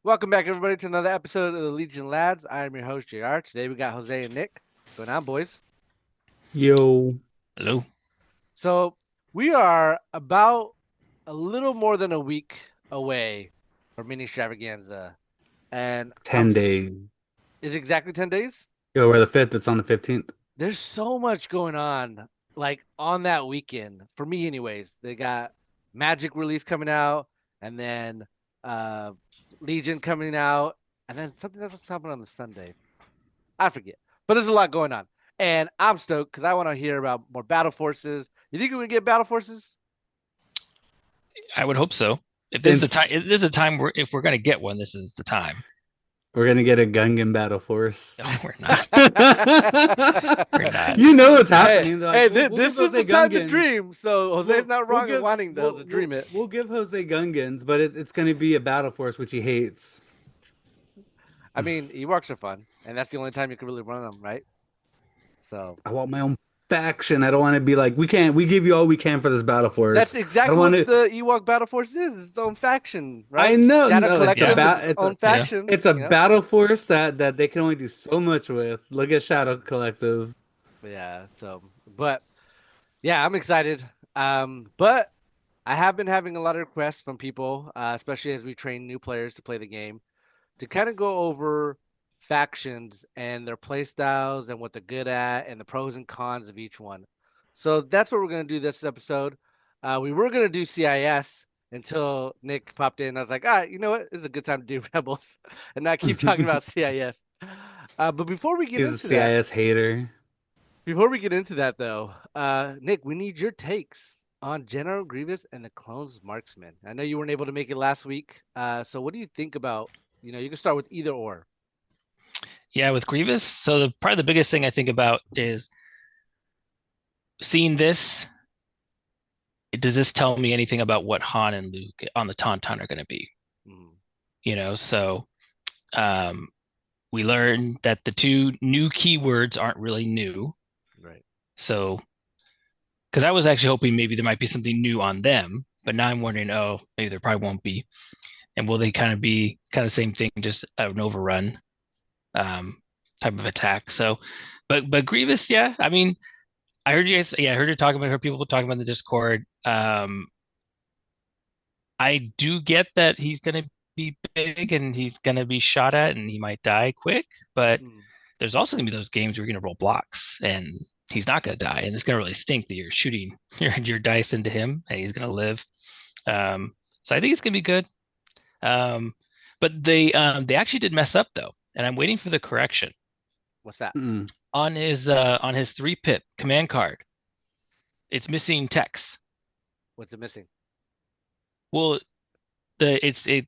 Welcome back, everybody, to another episode of the Legion Lads. I am your host, JR. Today we got Jose and Nick. What's going on, boys? Yo, Hello. So we are about a little more than a week away from mini extravaganza, and 10 days. it's exactly 10 days. Yo, we're the 5th. It's on the 15th. There's so much going on, like on that weekend. For me, anyways, they got Magic release coming out, and then uh Legion coming out, and then something else was happening on the Sunday. I forget. But there's a lot going on. And I'm stoked because I want to hear about more battle forces. You think we can get battle forces? I would hope so. If this is the It's, time, if this is the time if we're gonna get one, this is the time. we're gonna get a Gungan battle force. No, we're not. We're not. You know what's Hey, happening. They're like, hey, we'll give this is the Jose time to Gungans. dream. So Jose's not We'll wrong in give wanting those to dream it. we'll give Jose Gungans, but it's gonna be a battle force which he hates. I mean, Ewoks are fun, and that's the only time you can really run them, right? So I want my own faction. I don't want to be like, we give you all we can for this battle that's force. I don't exactly want what to. the Ewok battle force is. It's its own faction, I right? know, Shadow no, Yeah. Collective is its it's own a Yeah. faction, it's a you know? battle force that they can only do so much with. Look at Shadow Collective. Yeah, but yeah, I'm excited. But I have been having a lot of requests from people, especially as we train new players to play the game, to kind of go over factions and their play styles and what they're good at and the pros and cons of each one. So that's what we're going to do this episode. We were going to do CIS until Nick popped in. I was like, all right, you know what? This is a good time to do Rebels and not keep talking about CIS. But before we get He's a into that, CIS hater. though, Nick, we need your takes on General Grievous and the Clones Marksman. I know you weren't able to make it last week. So what do you think about, you can start with either or. Yeah, with Grievous. So probably the biggest thing I think about is seeing this. Does this tell me anything about what Han and Luke on the Tauntaun are going to be? Mhm. So um, we learned that the two new keywords aren't really new. Right. So, because I was actually hoping maybe there might be something new on them, but now I'm wondering, oh, maybe there probably won't be. And will they kind of be kind of the same thing, just an overrun um, type of attack? So, but Grievous, yeah. I mean, I heard you guys, yeah, I heard you talking about, I heard people talking about in the Discord. I do get that he's gonna be big and he's gonna be shot at and he might die quick, but Mm. there's also gonna be those games where you're gonna roll blocks and he's not gonna die, and it's gonna really stink that you're shooting your dice into him and he's gonna live. So I think it's gonna be good. Um, but they actually did mess up though, and I'm waiting for the correction What's that? Mm. on his 3-pip command card. It's missing text. What's it missing? Well, it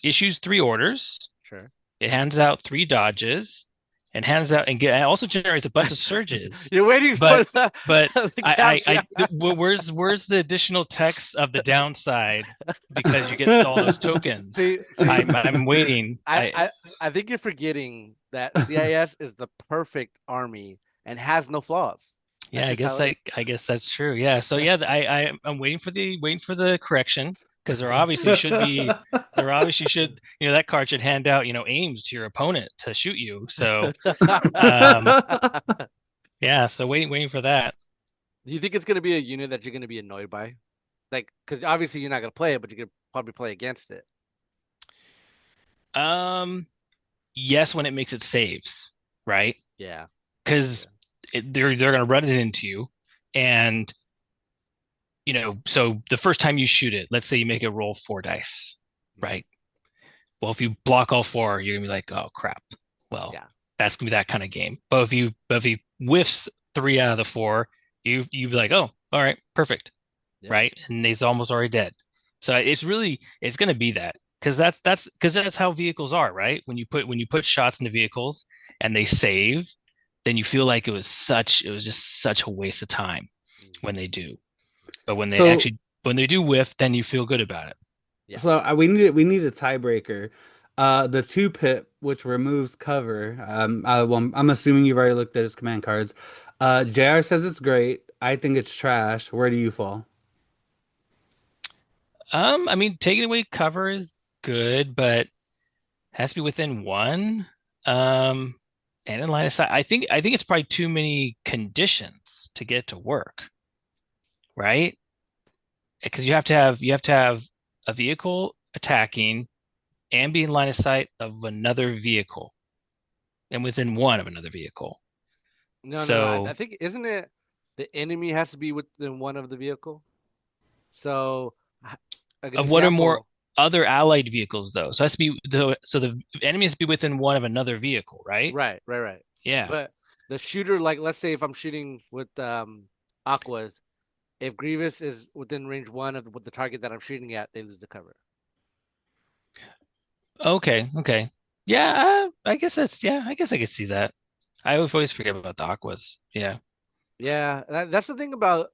issues 3 orders. Sure. It hands out 3 dodges, and hands out and also generates a bunch of surges. You're waiting for But the, but the caveat. where's the additional text of the downside because you get all those tokens? See, I'm waiting. I, I, I think you're forgetting that CIS is the perfect army and has no flaws. That's Yeah, just how it is. I guess that's true. Yeah. So yeah, I'm waiting for the correction because there obviously should that card should hand out aims to your opponent to shoot you. So um yeah, so waiting for that. Do you think it's going to be a unit that you're going to be annoyed by? Like, because obviously you're not going to play it, but you could probably play against it. Um yes, when it makes it saves, right? Yeah. Because Yeah. they're gonna run it into you, and so the first time you shoot it, let's say you make it roll 4 dice, Mhm. right? Well, if you block all four, you're gonna be like, oh crap. Well, Yeah. that's gonna be that kind of game. But if he whiffs 3 out of the 4, you be like, oh, all right, perfect, Yeah. right? And he's almost already dead. So it's gonna be that because that's how vehicles are, right? When you put shots into vehicles and they save, then you feel like it was just such a waste of time Mhm. when they do. But So, when they do whiff, then you feel good about it. Yeah. we need a tiebreaker. The 2-pip, which removes cover. Well, I'm assuming you've already looked at his command cards. JR says it's great. I think it's trash. Where do you fall? I mean, taking away cover is good, but has to be within one. Um, and in line of sight. I think it's probably too many conditions to get to work, right? Because you have to have a vehicle attacking and be in line of sight of another vehicle and within one of another vehicle. No, no, no. I So think isn't it the enemy has to be within one of the vehicle? So, like an of what are more example, other allied vehicles though? So it has to be the enemy has to be within one of another vehicle, right? right, right, right. Yeah. But the shooter, like let's say if I'm shooting with Aquas, if Grievous is within range one of the target that I'm shooting at, they lose the cover. Okay. Okay. Yeah. I guess that's yeah. I guess I could see that. I always forget about the aquas. Yeah. Yeah, that's the thing about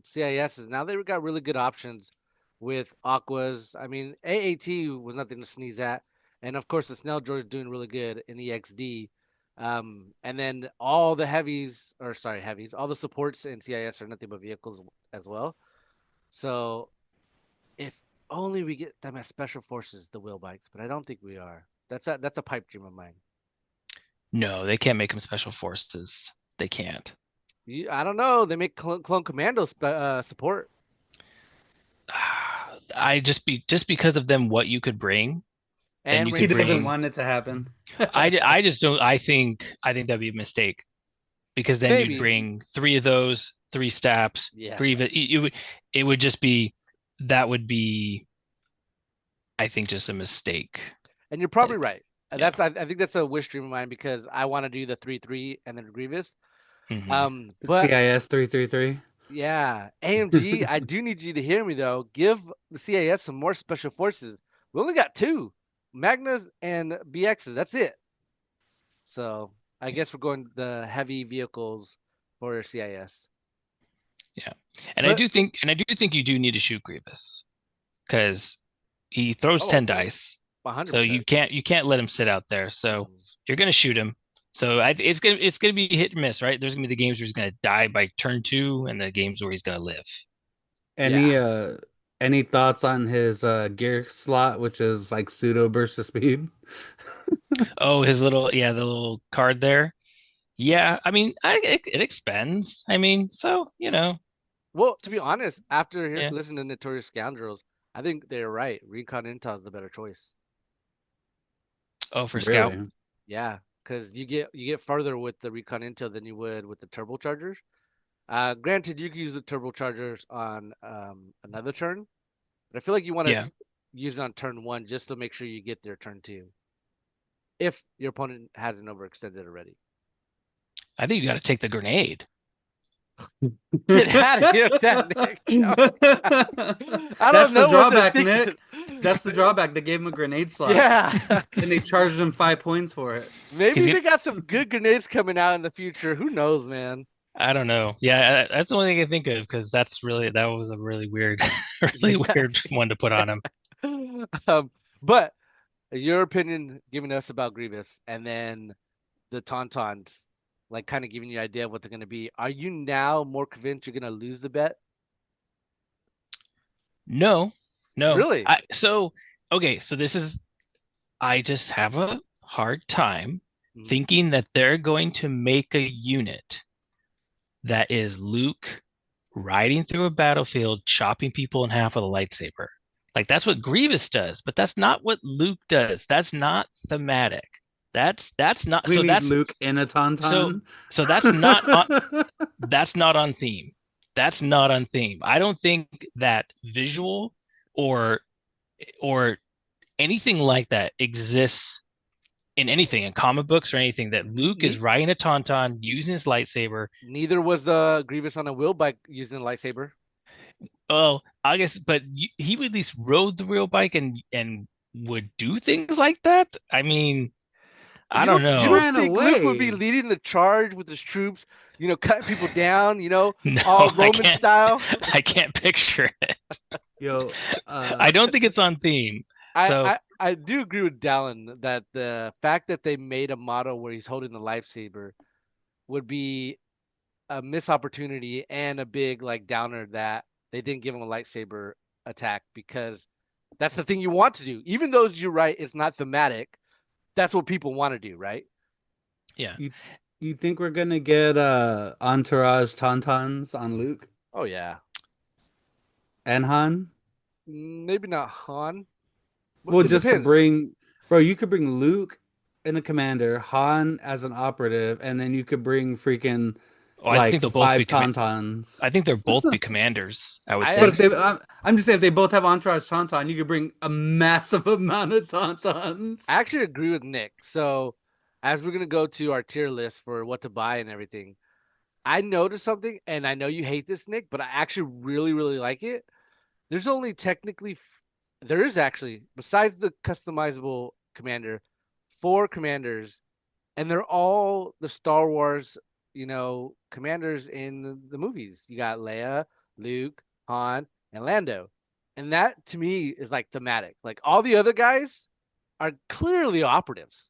CIS is now they've got really good options with Aquas. I mean, AAT was nothing to sneeze at, and of course the Snell Droid is doing really good in EXD. And then all the heavies, or sorry, heavies, all the supports in CIS are nothing but vehicles as well. So if only we get them as special forces, the wheel bikes, but I don't think we are. That's a pipe dream of mine. No, they can't make them special forces. They can't. I don't know. They make Clone Commando support. I just because of them, what you could bring, then And you He could range doesn't one. bring. want it to happen. I just don't. I think that'd be a mistake because then you'd Maybe. bring three of those, three Staps, Grievous. Yes. It would just be that would be I think just a mistake. And you're probably Like right. yeah. I think that's a wish dream of mine because I want to do the 3-3 and then Grievous. Hmm. But CIS 333. yeah, AMG, I do need you to hear me though. Give the CAS some more special forces. We only got two, Magnas and BXs. That's it. So I guess we're going the heavy vehicles for CIS. Yeah. And But I do think you do need to shoot Grievous because he throws oh, 10 of course, dice. So 100%. you can't let him sit out there. So Mm. you're gonna shoot him. So it's gonna be hit and miss, right? There's gonna be the games where he's gonna die by turn two, and the games where he's gonna live. Any Yeah. uh any thoughts on his gear slot, which is like pseudo burst of speed? Oh, the little card there. Yeah, I mean, it expends. I mean, so Well, to be honest, after yeah. listening to Notorious Scoundrels, I think they're right. Recon Intel is the better choice. Oh, for Scout. Really? Yeah, because you get further with the Recon Intel than you would with the turbochargers. Granted, you can use the turbochargers on another turn, but I feel like you want Yeah, to use it on turn one just to make sure you get there turn two, if your opponent hasn't overextended already. I think you got to take the grenade. Get out of here with that, Nick. I don't That's the know what they're drawback, thinking. Nick. That's the drawback. They gave him a grenade slot Yeah. and they charged him 5 points for it. He's Maybe gonna, they got some good grenades coming out in the future. Who knows, man? I don't know. Yeah, that's the only thing I can think of because that was a really weird, really Yeah. weird one to put on him. But your opinion giving us about Grievous and then the Tauntauns, like kind of giving you an idea of what they're going to be. Are you now more convinced you're going to lose the bet? No, no. Really? Okay, so I just have a hard time Mhm. thinking that they're going to make a unit that is Luke riding through a battlefield, chopping people in half with a lightsaber. Like that's what Grievous does, but that's not what Luke does. That's not thematic. That's not We need Luke in a so tauntaun. so that's not on theme. That's not on theme. I don't think that visual or or anything like that exists in anything in comic books or anything that Luke is Ne- riding a tauntaun using his lightsaber. Neither was Grievous on a wheel bike using a lightsaber. Well, I guess, but he would at least rode the real bike and would do things like that. I mean, I don't You He know. don't ran think Luke would be away. leading the charge with his troops, cutting people down, No, all I Roman can't. style? I can't picture it. Yo, I don't think it's on theme. I, So, I I do agree with Dallin that the fact that they made a model where he's holding the lightsaber would be a missed opportunity and a big like downer that they didn't give him a lightsaber attack because That's the thing you want to do. Even though you're right, it's not thematic. That's what people want to do, right? Yeah. You you think we're gonna get Entourage Tauntauns on Luke Oh yeah. and Han? Maybe not Han. Well, It just to depends. bring, bro, you could bring Luke in a commander, Han as an operative, and then you could bring freaking Oh, I like think they'll both be five Tauntauns. I think they'll both be commanders, I would I But if think. they, actually I'm just saying, if they both have Entourage Tauntaun, you could bring a massive amount of Tauntauns. I actually agree with Nick. So as we're gonna go to our tier list for what to buy and everything, I noticed something, and I know you hate this, Nick, but I actually really, really like it. There's only technically, there is actually, besides the customizable commander, four commanders, and they're all the Star Wars, commanders in the movies. You got Leia, Luke, Han, and Lando. And that to me is like thematic. Like all the other guys are clearly operatives,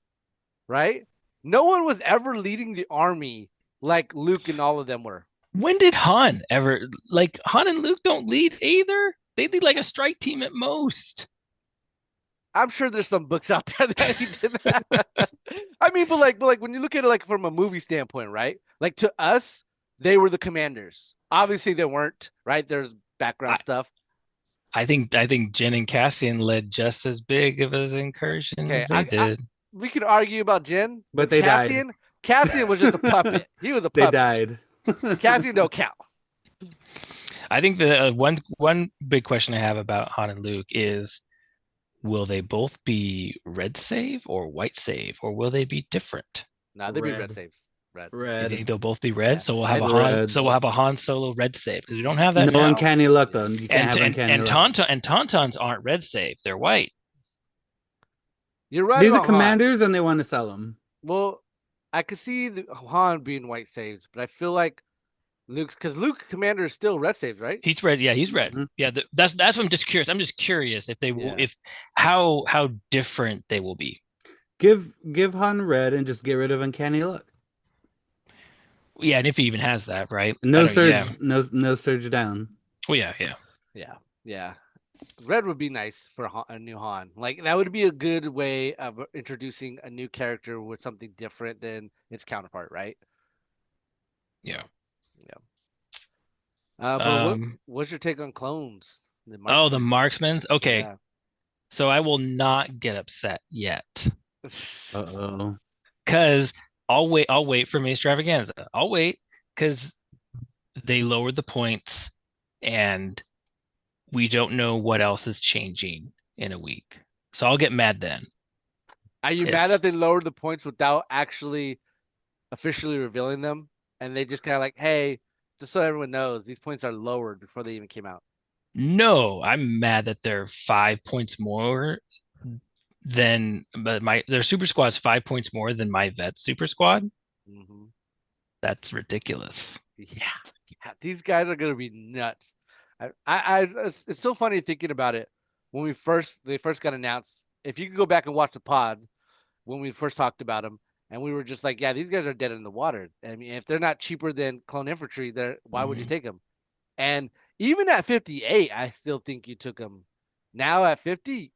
right? No one was ever leading the army like Luke and all of them were. When did Han ever like Han and Luke don't lead either? They lead like a strike team at most. I'm sure there's some books out there that he did that. I mean, but like when you look at it like from a movie standpoint, right? Like to us, they were the commanders. Obviously, they weren't, right? There's I, background stuff. I think Jen and Cassian led just as big of an incursion Okay, as they did. we could argue about Jin, But but they died. Cassian was just a puppet. He was a They puppet. died. Cassian don't count. I think the one big question I have about Han and Luke is will they both be red save or white save, or will they be different? Nah, they'd be red Red. saves. Red. You think Red. they'll both be red? Yeah. So we'll have Red. a Han. Red. So we'll have a Han Solo red save because we don't have that No now. uncanny luck though. Yeah. You can't have uncanny luck. Tauntauns aren't red save; they're white. You're right These are about Han. commanders and they want to sell them. Well, I could see Han being white saves, but I feel like because Luke's commander is still red saves, right? He's red. Yeah, he's red. Mhm. Yeah, that's what I'm just curious. I'm just curious if they will, Yeah. if how different they will be. Give Han red and just get rid of uncanny luck. Yeah, and if he even has that, right? I No don't. surge, Yeah. no surge down. Well, yeah, yeah. Yeah. Yeah. Red would be nice for a new Han. Like that would be a good way of introducing a new character with something different than its counterpart, right? Yeah. Yeah. But what's your take on clones? The Oh, the marksman. marksmans. Okay, Yeah. so I will not get upset yet, Uh-oh. because I'll wait for Mace Extravaganza. I'll wait because they lowered the points, and we don't know what else is changing in a week. So I'll get mad then. Are you mad that they lowered the points without actually officially revealing them? And they just kind of like, hey, just so everyone knows, these points are lowered before they even came out. No, I'm mad that they're 5 points more than but their super squad's 5 points more than my vet super squad. Hmm. That's ridiculous. Yeah, yeah, these guys are gonna be nuts. It's so funny thinking about it. When they first got announced, if you could go back and watch the pod when we first talked about them, and we were just like, yeah, these guys are dead in the water. I mean, if they're not cheaper than clone infantry, why would you Mhm. take them? And even at 58, I still think you took them. Now at 50,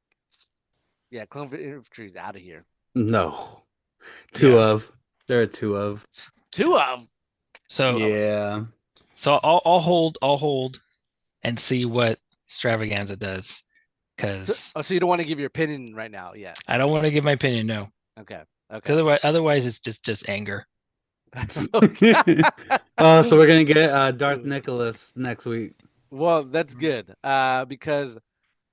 yeah, clone infantry is out of here. No. Two Yeah. of. There are two of. Two of them. So Yeah. so I'll hold and see what Extravaganza does because So you don't want to give your opinion right now yet. I don't want to give my opinion. No, Okay. 'cause Okay. otherwise it's just anger. Oh, so we're gonna get Darth Nicholas next week. Well, that's good. Because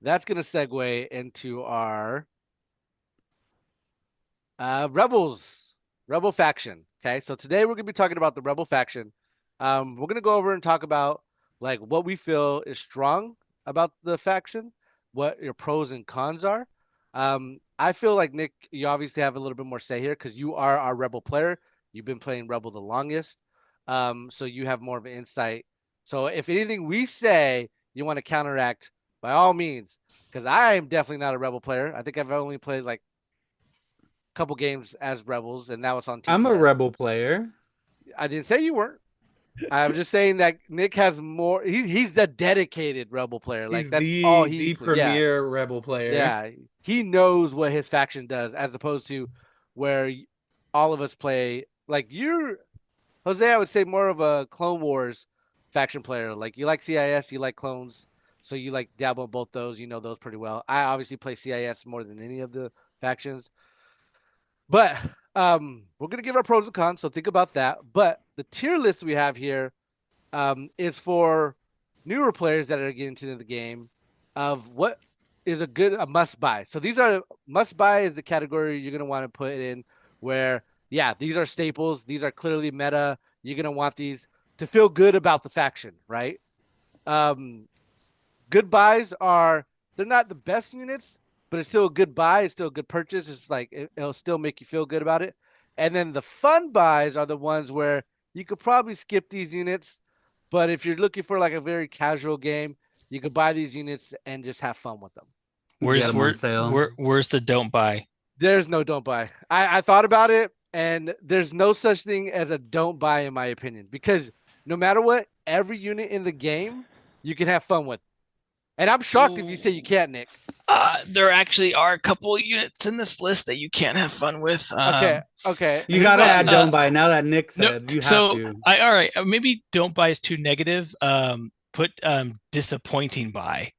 that's gonna segue into our Rebel faction. Okay, so today we're gonna be talking about the Rebel faction. We're gonna go over and talk about like what we feel is strong about the faction, what your pros and cons are. I feel like Nick, you obviously have a little bit more say here because you are our Rebel player. You've been playing Rebel the longest, so you have more of an insight. So if anything we say you want to counteract, by all means, because I am definitely not a Rebel player. I think I've only played like couple games as Rebels, and now it's on I'm a TTS. rebel player. I didn't say you weren't. I'm just saying that Nick has more. He's the dedicated Rebel player. Like He's that's all the Yeah, premier rebel player. yeah. He knows what his faction does, as opposed to where all of us play. Like you're Jose, I would say more of a Clone Wars faction player. Like you like CIS, you like clones, so you like dabble in both those. You know those pretty well. I obviously play CIS more than any of the factions. But we're gonna give our pros and cons, so think about that. But the tier list we have here is for newer players that are getting into the game of what is a must buy. So these are must buy is the category you're gonna want to put in where yeah, these are staples. These are clearly meta. You're gonna want these to feel good about the faction, right? Um, good buys are they're not the best units, but it's still a good buy. It's still a good purchase. It's like it'll still make you feel good about it. And then the fun buys are the ones where you could probably skip these units, but if you're looking for like a very casual game, you could buy these units and just have fun with them. Get Where's him on sale. where's the don't buy? There's no don't buy. I thought about it, and there's no such thing as a don't buy in my opinion, because no matter what, every unit in the game you can have fun with. And I'm shocked if you say you can't, Nick. There actually are a couple units in this list that you can't have fun with. Okay, okay. You Here's gotta what- add don't buy. Now that Nick No, said, you have so to. all right, maybe don't buy is too negative. Put disappointing buy.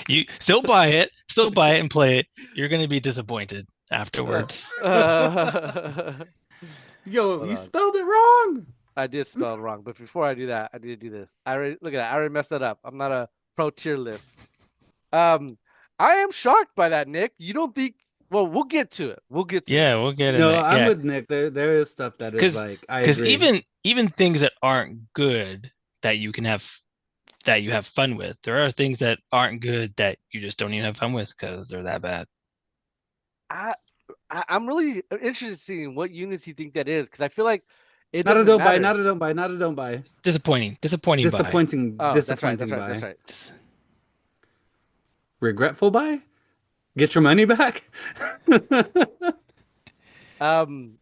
You still buy it and play it. You're gonna be disappointed afterwards. Yo, Hold you on. spelled it wrong. I did spell it wrong, but before I do that, I need to do this. I already look at that. I already messed that up. I'm not a pro tier list. Um, I am shocked by that, Nick. You don't think? Well, we'll get to it. We'll get to it. Yeah, we'll get in No, it. I'm Yeah, with Nick. There is stuff that is because like I because agree. even things that aren't good that you can have that you have fun with, there are things that aren't good that you just don't even have fun with because they're that bad. I, I'm really interested in seeing what units you think that is, because I feel like it Not a doesn't don't buy. matter. Not a don't buy. Not a don't buy. Disappointing buy. Oh, that's right. That's Disappointing right. That's buy. right. Regretful buy. Get your money back. Um,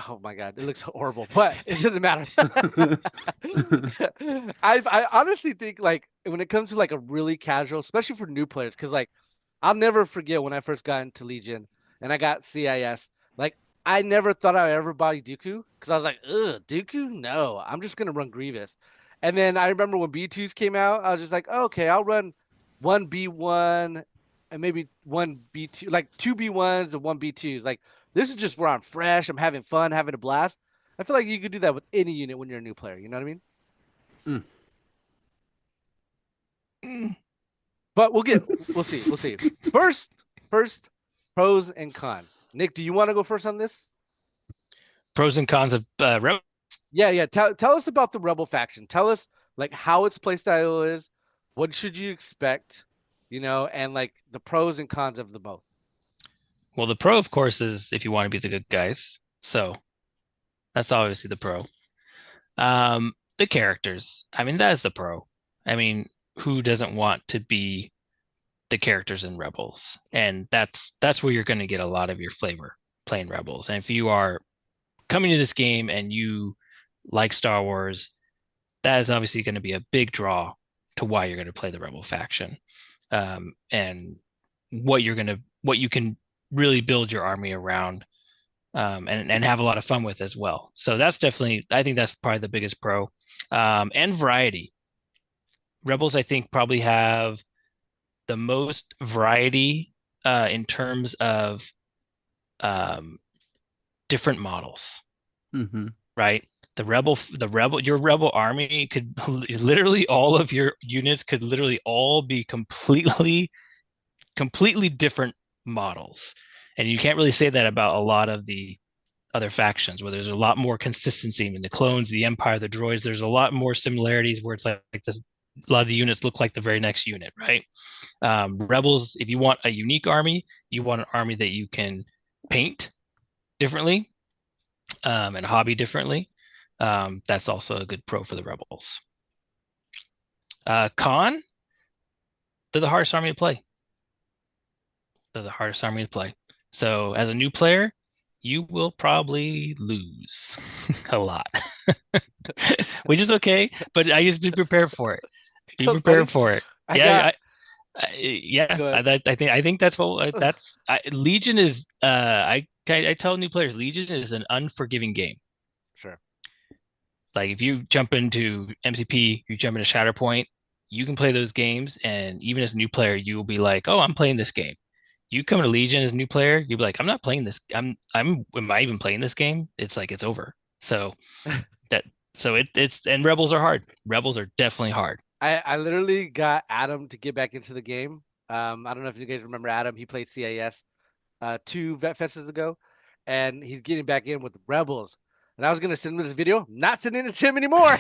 oh my God, it looks horrible, but it doesn't matter. I honestly think like when it comes to like a really casual, especially for new players, because like I'll never forget when I first got into Legion and I got CIS. Like I never thought I'd ever buy Dooku because I was like, ugh, Dooku? No, I'm just gonna run Grievous. And then I remember when B2s came out, I was just like, okay, I'll run one B1 and maybe one B2, like two B1s and one B2s. Like this is just where I'm fresh, I'm having fun, having a blast. I feel like you could do that with any unit when you're a new player. You know what I mean? Mm. Mm. But we'll see. We'll see. First, pros and cons. Nick, do you want to go first on this? Pros and cons of Rebel. Yeah. Tell us about the Rebel faction. Tell us like how its playstyle is. What should you expect? You know, and like the pros and cons of the both. Well, the pro, of course, is if you want to be the good guys. So that's obviously the pro. The characters. I mean, that is the pro. I mean, who doesn't want to be the characters in Rebels? And that's where you're going to get a lot of your flavor playing Rebels. And if you are coming to this game and you like Star Wars, that is obviously going to be a big draw to why you're going to play the Rebel faction. And what you can really build your army around, and have a lot of fun with as well. So that's definitely, I think that's probably the biggest pro. And variety. Rebels, I think, probably have the most variety in terms of um, different models, hmm right? Your rebel army could literally all of your units could literally all be completely different models. And you can't really say that about a lot of the other factions where there's a lot more consistency. I mean, the clones, the Empire, the droids, there's a lot more similarities where it's like this, a lot of the units look like the very next unit, right? Rebels, if you want a unique army, you want an army that you can paint differently, and hobby differently. That's also a good pro for the Rebels. Con, they're the hardest army to play. They're the hardest army to play. So as a new player, you will probably lose a lot, which is okay. But I just be prepared for it. Be You know, funny. prepared for it. I Yeah, got yeah. good. I think that's what that's Legion is. I tell new players Legion is an unforgiving game. Sure. Like if you jump into MCP, you jump into Shatterpoint, you can play those games, and even as a new player, you will be like, "Oh, I'm playing this game." You come to Legion as a new player, you'll be like, "I'm not playing this. Am I even playing this game?" It's like it's over. So that it's and Rebels are hard. Rebels are definitely hard. I literally got Adam to get back into the game. I don't know if you guys remember Adam. He played CIS two vet fests ago, and he's getting back in with Rebels. And I was gonna send him this video. Not sending it to him anymore.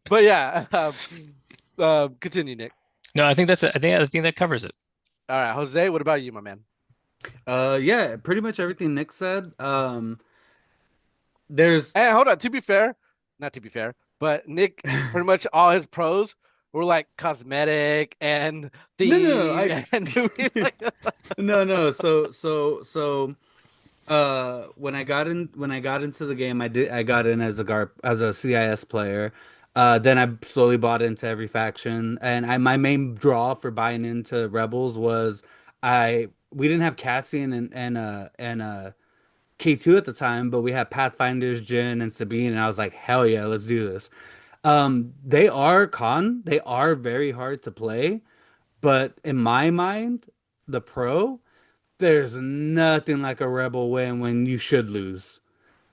But yeah, continue, Nick. No, I think that's it. I think that covers it. All right, Jose. What about you, my man? Yeah, pretty much everything Nick said. There's Hey, hold on. To be fair, not to be fair, but Nick, pretty much all his pros were like cosmetic and no, theme and movies like no. When I got into the game, I got in as a CIS player. Then I slowly bought into every faction, and my main draw for buying into Rebels was I we didn't have Cassian and K2 at the time, but we had Pathfinders, Jin, and Sabine, and I was like, hell yeah, let's do this. They are very hard to play, but in my mind, the pro, there's nothing like a Rebel win when you should lose.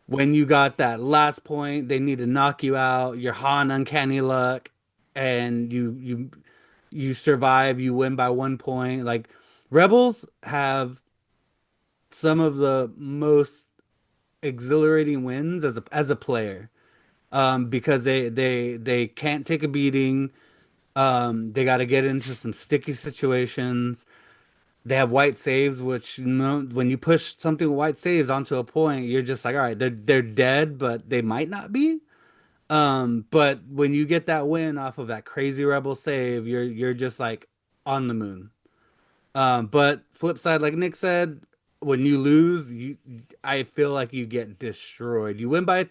When you got that last point, they need to knock you out, you're Han Uncanny Luck, and you survive, you win by 1 point. Like Rebels have some of the most exhilarating wins as a player. Because they can't take a beating. They got to get into some sticky situations. They have white saves, which when you push something with white saves onto a point, you're just like, all right, they're dead, but they might not be. But when you get that win off of that crazy rebel save, you're just like on the moon. But flip side, like Nick said, when you lose, I feel like you get destroyed. You win by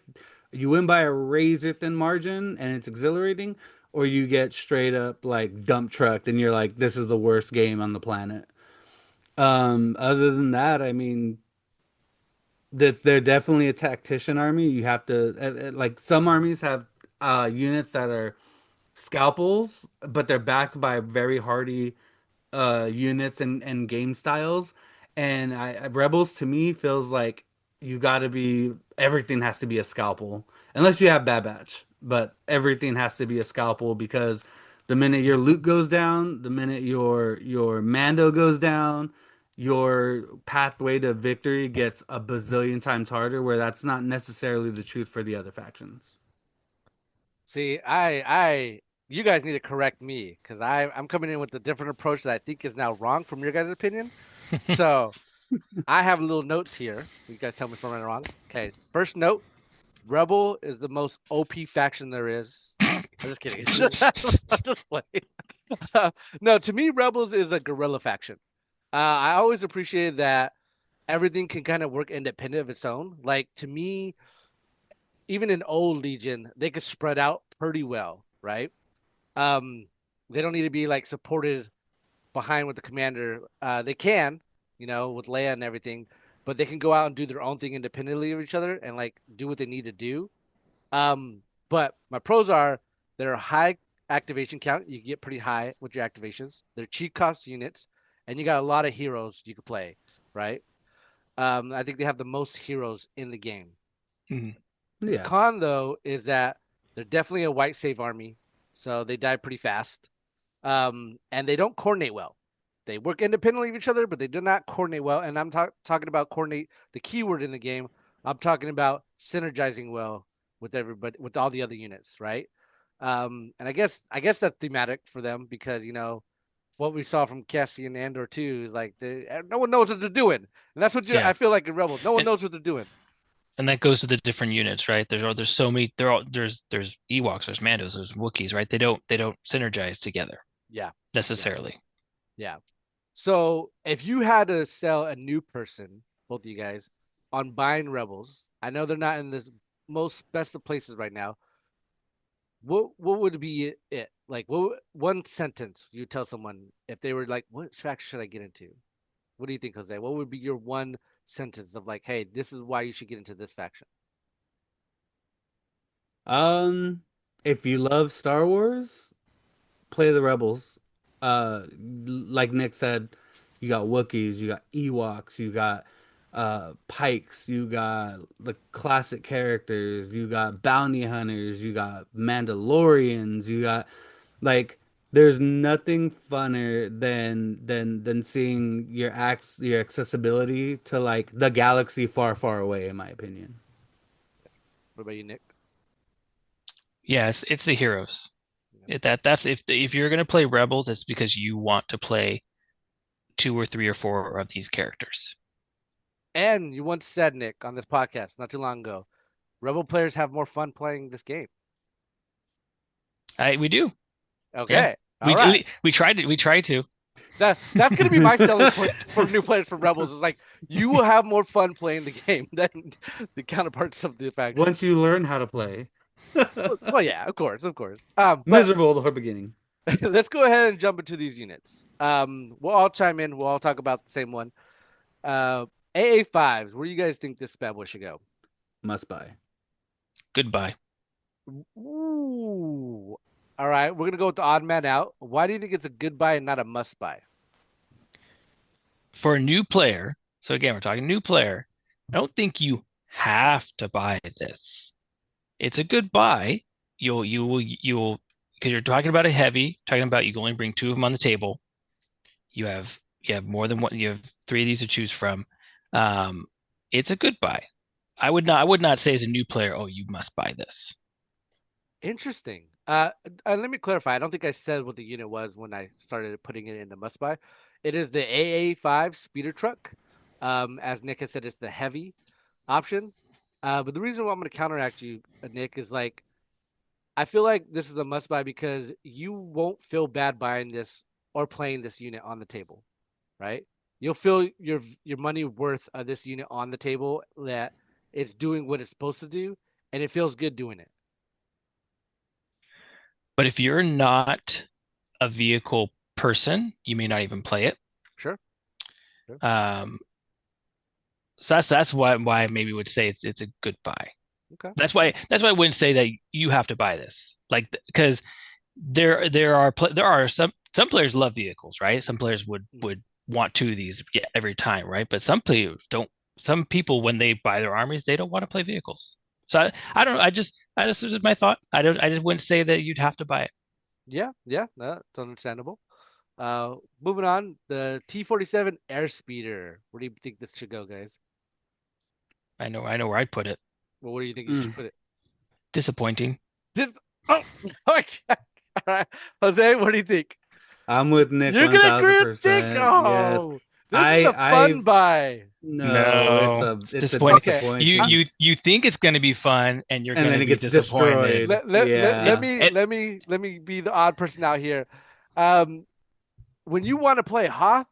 a razor thin margin, and it's exhilarating, or you get straight up like dump trucked, and you're like, this is the worst game on the planet. Other than that, I mean, that they're definitely a tactician army. You have to like some armies have units that are scalpels, but they're backed by very hardy units and game styles. And Rebels to me feels like you got to be everything has to be a scalpel unless you have Bad Batch, but everything has to be a scalpel because the minute your loot goes down, the minute your Mando goes down, your pathway to victory gets a bazillion times harder. Where that's not necessarily the truth for the other factions. See, you guys need to correct me because I'm coming in with a different approach that I think is now wrong from your guys' opinion. So I have little notes here. You guys tell me if I'm right or wrong. Okay, first note: Rebel is the most OP faction there is. I'm just kidding. I'm just playing. No, to me, Rebels is a guerrilla faction. I always appreciated that everything can kind of work independent of its own. Like to me, even in old Legion, they could spread out pretty well, right? Um, they don't need to be like supported behind with the commander. They can, with Leia and everything, but they can go out and do their own thing independently of each other and like do what they need to do. But my pros are they're high activation count. You get pretty high with your activations. They're cheap cost units, and you got a lot of heroes you could play, right? I think they have the most heroes in the game. Mhm. The Yeah. con though is that they're definitely a white save army, so they die pretty fast. And they don't coordinate well. They work independently of each other, but they do not coordinate well. And I'm talking about coordinate, the keyword in the game. I'm talking about synergizing well with everybody, with all the other units, right? And I guess that's thematic for them because what we saw from Cassie and Andor too is like no one knows what they're doing, and that's what I Yeah. feel like in Rebels. No one And knows what they're doing. and that goes to the different units, right? There's so many there's Ewoks, there's Mandos, there's Wookiees, right? They don't synergize together Yeah, yeah, necessarily. yeah. So if you had to sell a new person, both of you guys, on buying Rebels, I know they're not in the most best of places right now. What would be it? Like one sentence you tell someone if they were like, what faction should I get into? What do you think, Jose? What would be your one sentence of like, hey, this is why you should get into this faction? If you love Star Wars, play the Rebels. Like Nick said, you got Wookiees, you got Ewoks, you got Pikes, you got the classic characters, you got bounty hunters, you got Mandalorians, you got like there's nothing funner than seeing your accessibility to like the galaxy far, far away, in my opinion. What about you, Nick? Yeah, it's the heroes. Yeah. That's if you're gonna play Rebels, it's because you want to play two or three or four of these characters. And you once said, Nick, on this podcast not too long ago, Rebel players have more fun playing this game. We do. Yeah. Okay. All right. We tried to. We tried to. That's gonna be my selling point for new players for Rebels. Is like you will have more fun playing the game than the counterparts of the faction. Once you learn how to play. Well, yeah, of course. But Miserable the whole beginning. let's go ahead and jump into these units. We'll all chime in. We'll all talk about the same one. AA5s. Where do you guys think this bad boy should go? Must buy. Goodbye. Ooh. All right, we're gonna go with the odd man out. Why do you think it's a good buy and not a must buy? For a new player, so again, we're talking new player. I don't think you have to buy this. It's a good buy. You'll because you're talking about a heavy, talking about you can only bring two of them on the table. You have more than one. You have three of these to choose from. It's a good buy. I would not say as a new player, oh, you must buy this. Interesting. Let me clarify. I don't think I said what the unit was when I started putting it in the must buy. It is the AA5 speeder truck. As Nick has said, it's the heavy option. But the reason why I'm going to counteract you, Nick, is like I feel like this is a must buy because you won't feel bad buying this or playing this unit on the table, right? You'll feel your money worth of this unit on the table, that it's doing what it's supposed to do, and it feels good doing it. But if you're not a vehicle person, you may not even play it. Sure. Um, so that's why I maybe would say it's a good buy. Okay. That's why I wouldn't say that you have to buy this. Like because there are some players love vehicles, right? Some players would want two of these every time, right? But some players don't. Some people when they buy their armies, they don't want to play vehicles. So I don't know. I just this is my thought. I just wouldn't say that you'd have to buy it. Yeah, that's understandable. Moving on, the T-47 Airspeeder. Where do you think this should go, guys? I know where I'd put it. Well, where do you think you should put it? Disappointing. Oh, okay. All right. Jose, what do you think? I'm with Nick. You're gonna agree with Nick? 1000%. Oh, Yes. this is a fun buy. No, it's a disappointing. disappointing. You think it's going to be fun, and you're And going then to it be gets disappointed. destroyed. Yeah. Let me be the odd person out here. When you want to play Hoth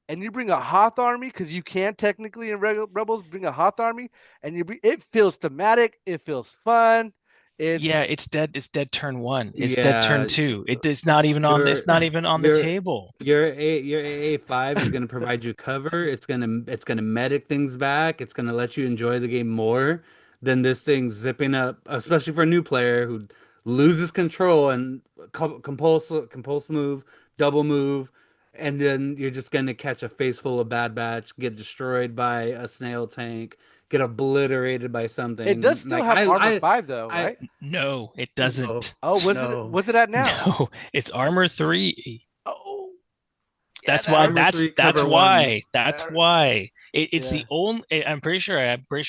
and you bring a Hoth army, because you can technically in Rebels bring a Hoth army, and it feels thematic, it feels fun. It's dead. It's dead turn one. It's Yeah. dead turn two. It's not even on. It's not even on the table. Your AA5 is gonna provide you cover. It's gonna medic things back. It's gonna let you enjoy the game more than this thing zipping up, especially for a new player who loses control and compulse move, double move, and then you're just gonna catch a face full of Bad Batch, get destroyed by a snail tank, get obliterated by something. It does still have armor 5 though, right? No, it doesn't. No. Oh, what's it at now? No, it's armor 3. Oh, that's yeah, why. Armor 3 cover Why. one. That's why. It's Yeah. the only. I'm pretty sure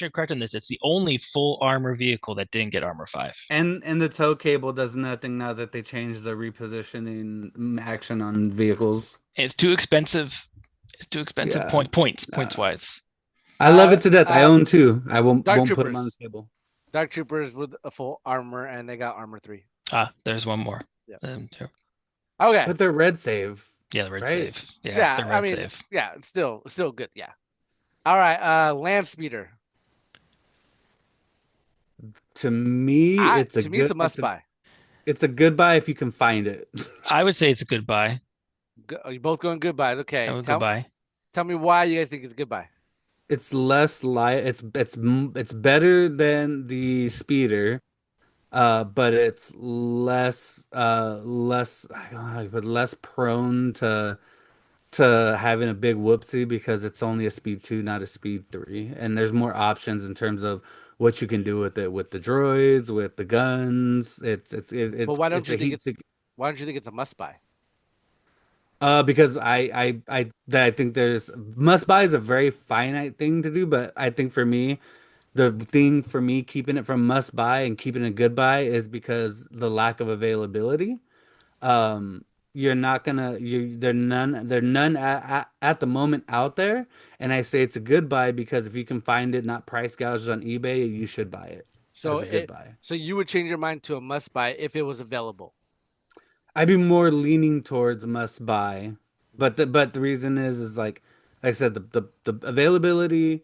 correct on this. It's the only full armor vehicle that didn't get armor 5. And the tow cable does nothing now that they changed the repositioning action on vehicles. It's too expensive. It's too expensive. Yeah. Points wise. I love it to death. I own two. I won't put Troopers. them on the table. Dark Troopers with a full armor, and they got armor 3. There's one more. Yeah. Two. Okay. But they're red save. Yeah, the red Right. save. Yeah, Yeah, the I red mean, save. yeah, it's still good. Yeah. All right, land speeder. To me, To me, it's a must buy. it's a good buy if you can find it. I would say it's a goodbye. You both going goodbyes. I Okay. would goodbye. Tell me why you guys think it's a goodbye. It's less light. It's better than the speeder, but it's less prone to having a big whoopsie because it's only a speed 2, not a speed 3. And there's more options in terms of what you can do with it, with the droids, with the guns. But why don't It's you a think heat it's sig why don't you think it's a must buy? because I think there's must buy is a very finite thing to do, but I think for me, the thing for me keeping it from must buy and keeping it good buy is because the lack of availability. You're not gonna you there none at the moment out there, and I say it's a good buy because if you can find it not price gouged on eBay, you should buy it So as a good it buy. so you would change your mind to a must buy if it was available. I'd be more leaning towards must buy, but the reason is like I said the availability,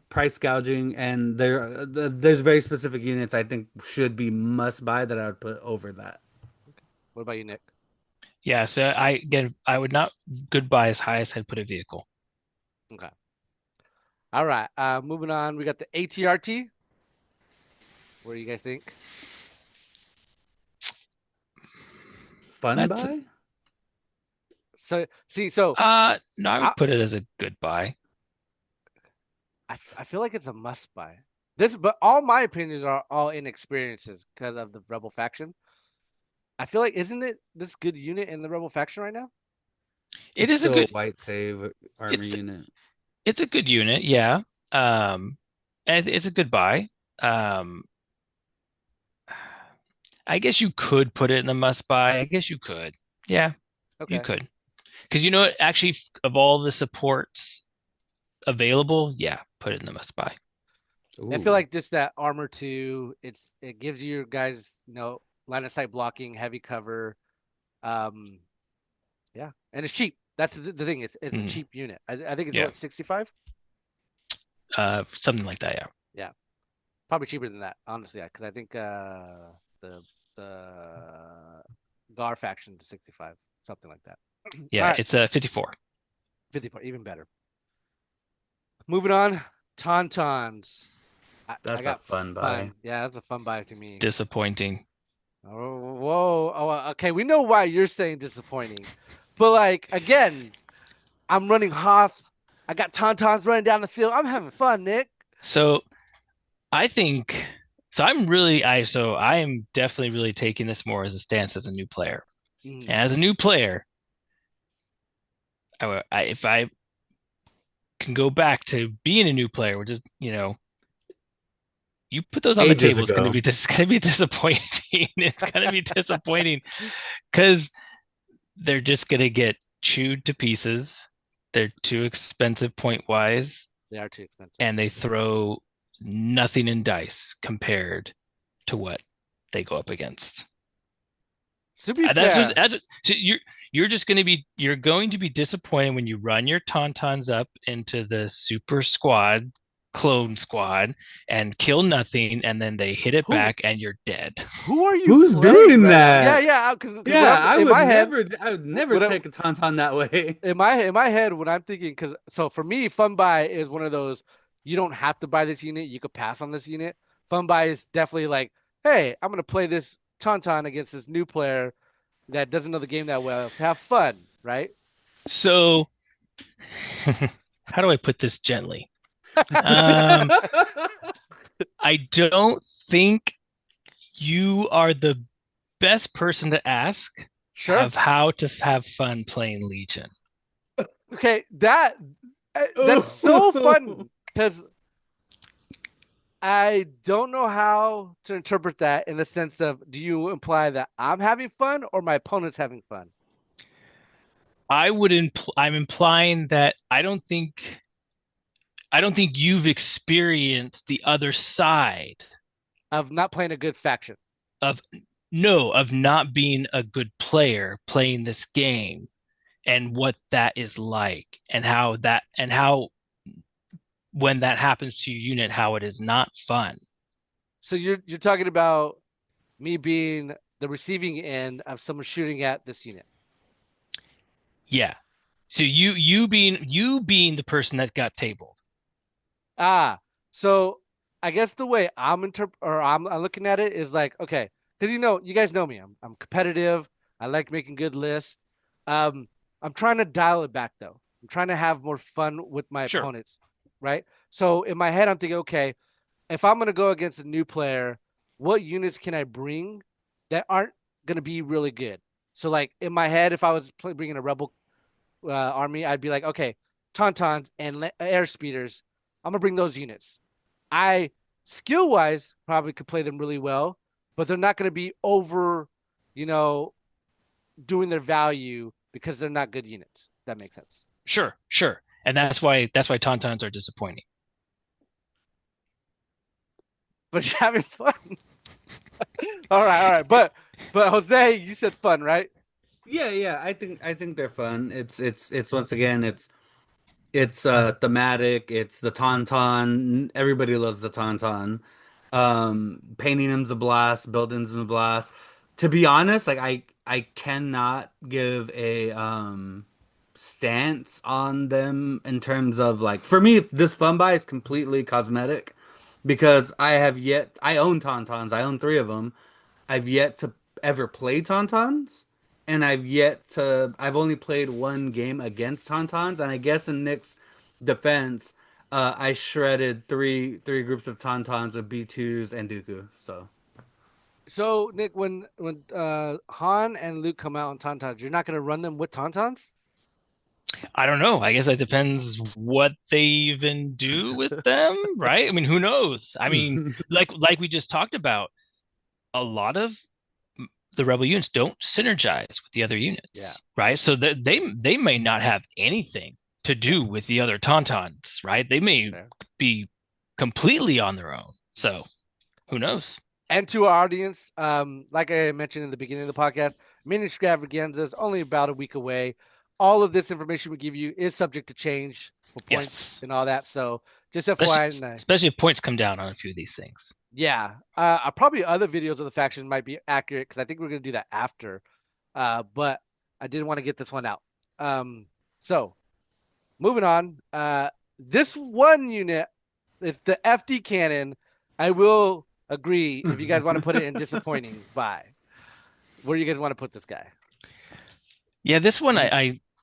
price gouging, and there's very specific units I think should be must buy that I would put over that. What about you, Nick? Yeah, so I would not goodbye as high as I'd put a vehicle. Okay. All right. Moving on. We got the ATRT. What do you guys think? Fun That's buy? So see, so no, I I would put it as a goodbye. I feel like it's a must buy. But all my opinions are all inexperiences because of the Rebel faction. I feel like isn't it this good unit in the Rebel faction right now? It It's is a still a good white save armor it's unit. it's a good unit, yeah. Um and it's a good buy. Um I guess you could put it in a must buy. I guess you could. Yeah, you Okay. could. Because you know what? Actually, of all the supports available, yeah, put it in the must buy. I feel Ooh. like just that armor two, it gives you guys, line of sight blocking, heavy cover. Um, yeah, and it's cheap. That's the thing. It's a Mm, cheap unit. I think it's yeah, what 65. something like that. Yeah, Yeah, probably cheaper than that, honestly. Because I think the Gar faction to 65, something like that. All yeah. right, It's a 54. 54, even better. Moving on, Tauntauns. I That's a got fun buy. fun. Yeah, that's a fun buy to me. Disappointing. Oh, whoa. Oh, okay. We know why you're saying disappointing, but like again, I'm running Hoth. I got Tauntauns running down the field. I'm having fun, Nick. So I think so. I am definitely really taking this more as a stance as a new player. Mhm. And as a new player, if I can go back to being a new player, which is you put those on the Ages table, it's ago. gonna be disappointing. It's gonna be disappointing because they're just gonna get chewed to pieces. They're too expensive point wise, They are too expensive. and they throw nothing in dice compared to what they go up against. To be That's fair, so you're going to be disappointed when you run your tauntauns up into the super squad, clone squad, and kill nothing, and then they hit it who back and you're dead. who are you Who's playing doing right now? Yeah, that? yeah. Because when Yeah, I'm in my head, I would never what I, take a tauntaun that way. in my head, when I'm thinking, because so for me, fun buy is one of those you don't have to buy this unit. You could pass on this unit. Fun buy is definitely like, hey, I'm gonna play this Tauntaun against this new player that doesn't know the game that well to have fun, right? So, how do I put this gently? Um, I don't think you are the best person to ask Sure. of how to have fun playing Legion. Okay, that's so fun because I don't know how to interpret that in the sense of do you imply that I'm having fun or my opponent's having fun I'm implying that I don't think you've experienced the other side of not playing a good faction? of no, of not being a good player playing this game. and what that is like, and how when that happens to your unit, how it is not fun. So you're talking about me being the receiving end of someone shooting at this unit. Yeah. So you being the person that got tabled. So I guess the way I'm looking at it is like, okay, because you guys know me. I'm competitive. I like making good lists. Um, I'm trying to dial it back though. I'm trying to have more fun with my Sure. opponents, right? So in my head, I'm thinking, okay, if I'm gonna go against a new player, what units can I bring that aren't gonna be really good? So like in my head, if I was bringing a rebel army, I'd be like, okay, tauntauns and air speeders. I'm gonna bring those units. I skill wise probably could play them really well, but they're not gonna be over, you know, doing their value because they're not good units. That makes sense. Sure. And that's why tauntauns are disappointing. But you're having fun. All right. But Jose, you said fun, right? Yeah. I think they're fun. It's once again it's thematic. It's the tauntaun. Everybody loves the tauntaun. Painting them's a blast. Building's a blast. To be honest, like I cannot give a stance on them in terms of like for me this fun buy is completely cosmetic because I own tauntauns. I own three of them. I've yet to ever play tauntauns, and I've only played one game against tauntauns, and I guess in Nick's defense, I shredded three groups of tauntauns with B2s and Dooku. So Nick, when Han and Luke come out on tauntauns, you're not gonna run them with tauntauns? I don't know. I guess that depends what they even do with them, right? I mean, who knows? I mean, like we just talked about, a lot of the rebel units don't synergize with the other units, Yeah. right? So that they may not have anything to do with the other tauntauns, right? They may Fair. be completely on their own. So who knows? And to our audience, like I mentioned in the beginning of the podcast, Mini Extravaganza is only about a week away. All of this information we give you is subject to change for points Yes. and all that. So just Especially, FYI, especially if points come down on a few of these things. yeah, probably other videos of the faction might be accurate because I think we're gonna do that after. But I did want to get this one out. So moving on. This one unit, it's the FD cannon. I will agree if you guys want to put it in disappointing buy. Where do you guys want to put this guy? Yeah, this one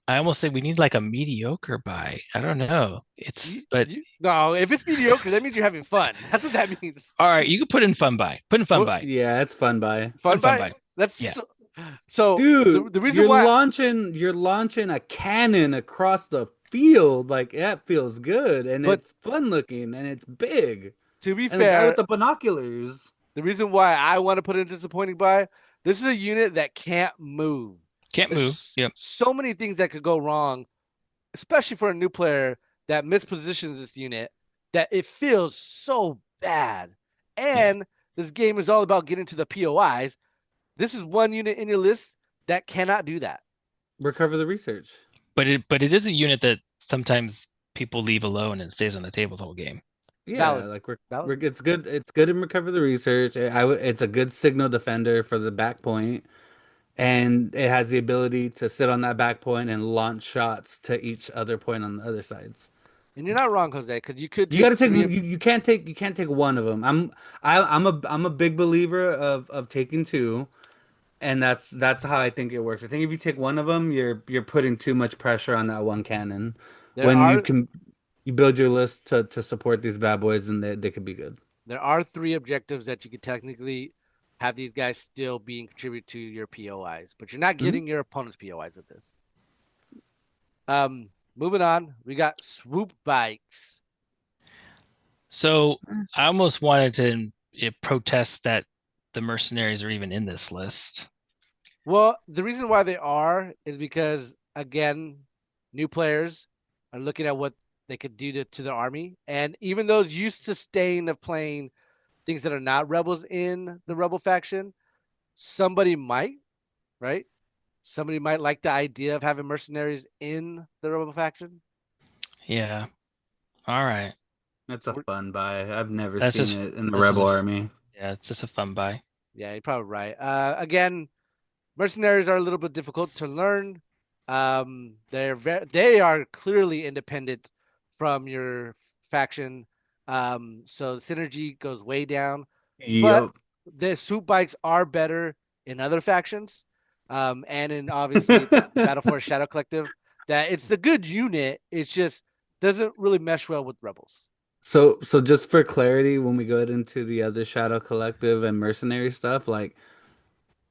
I almost say we need like a mediocre buy. I don't know. No, if it's mediocre, that means you're having fun. That's what that means. All right, you can put in fun buy. Put in fun Well, buy. Yeah, it's fun buy. Fun Fun buy. buy. That's Yeah. so Dude, the reason why you're launching a cannon across the field, like that feels good and But- it's fun looking and it's big. to be And the guy fair, with the binoculars. the reason why I want to put in disappointing buy, this is a unit that can't move. Can't move. There's Yep. so many things that could go wrong, especially for a new player that mispositions this unit, that it feels so bad. And this game is all about getting to the POIs. This is one unit in your list that cannot do that. Recover the research. But it is a unit that sometimes people leave alone and stays on the table the whole game. Yeah, Valid. like Valid. it's good. It's good in recover the research. It's a good signal defender for the back point, and it has the ability to sit on that back point and launch shots to each other point on the other sides. And you're not wrong, Jose, because you could You got to take three of- you can't take one of them. I'm a big believer of taking two, and that's how I think it works. I think if you take one of them, you're putting too much pressure on that one cannon. There When are you build your list to support these bad boys, and they could be good. there are three objectives that you could technically have these guys still being contribute to your POIs, but you're not getting your opponent's POIs with this. Moving on, we got swoop bikes. So I almost wanted to protest that the mercenaries are even in this list. Well, the reason why they are is because again, new players are looking at what they could do to their army, and even those used to staying of playing things that are not rebels in the rebel faction, somebody might, right? somebody might like the idea of having mercenaries in the Rebel faction. Yeah. All right. That's a fun buy. I've never That's seen just it in the that's just Rebel a Army. yeah, it's just a fun buy. Yeah, you're probably right. Again, mercenaries are a little bit difficult to learn. They are clearly independent from your faction. So the synergy goes way down. But Yup. the swoop bikes are better in other factions. And in obviously Battle Force Shadow Collective. That it's a good unit. It's just doesn't really mesh well with rebels. So just for clarity, when we go into the other Shadow Collective and mercenary stuff, like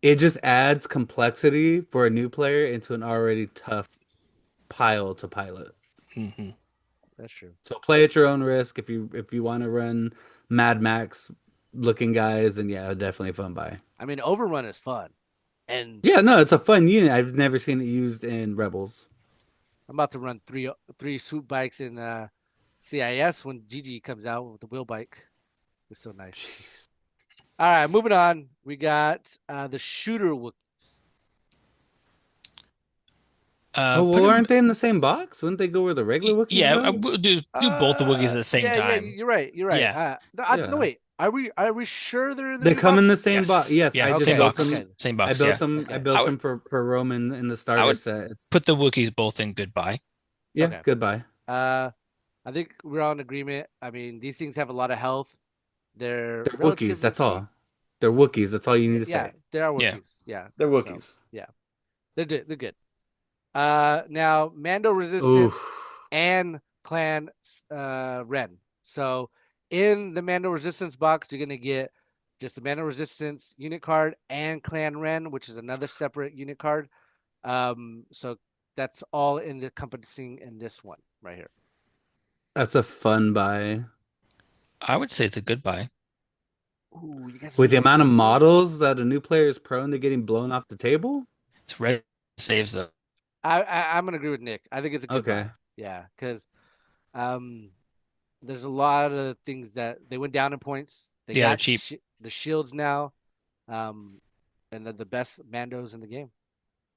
it just adds complexity for a new player into an already tough pile to pilot. Hmm. That's true. So play at your own risk. If you want to run Mad Max looking guys, and yeah, definitely a fun buy. I mean, Overrun is fun. And Yeah, no, it's a fun unit. I've never seen it used in Rebels. I'm about to run three swoop bikes in CIS when GG comes out with the wheel bike. It's so nice. Jeez. All right, moving on. We got the shooter Wookiees. Oh, Put well, 'em- aren't they in the same box? Wouldn't they go where the regular Wookiees yeah, go? we'll do both the Wookiees at the same yeah, time. Yeah, you're right. You're right. Yeah. No, Yeah. wait. Are we sure they're in the They new come in the box? same Yes. box. Yes, Yeah, I just same built box. them. Same I box, built yeah. some. Okay. I built I would- some for Roman in the I starter would set. It's Put the Wookiees both in goodbye. yeah, Okay. goodbye. I think we're all in agreement. I mean, these things have a lot of health. They're They're Wookiees. relatively That's cheap. all. They're Wookiees. That's all you need to Yeah, say. they are Yeah. Wookiees. Yeah. They're So, Wookiees. yeah. They're good. Now Mando Resistance Oof. and Clan Ren. So in the Mando Resistance box, you're gonna get just the Mando Resistance unit card and Clan Ren, which is another separate unit card. So that's all encompassing in this one right here. That's a fun buy. I would say it's a good buy. Ooh, you guys With the are amount of good. models that a new player is prone to getting blown off the table. It's red saves though. I'm gonna agree with Nick. I think it's a good Okay. buy. Yeah, because there's a lot of things that they went down in points. They Yeah, they're got cheap. the shields now, and they're the best Mandos in the game.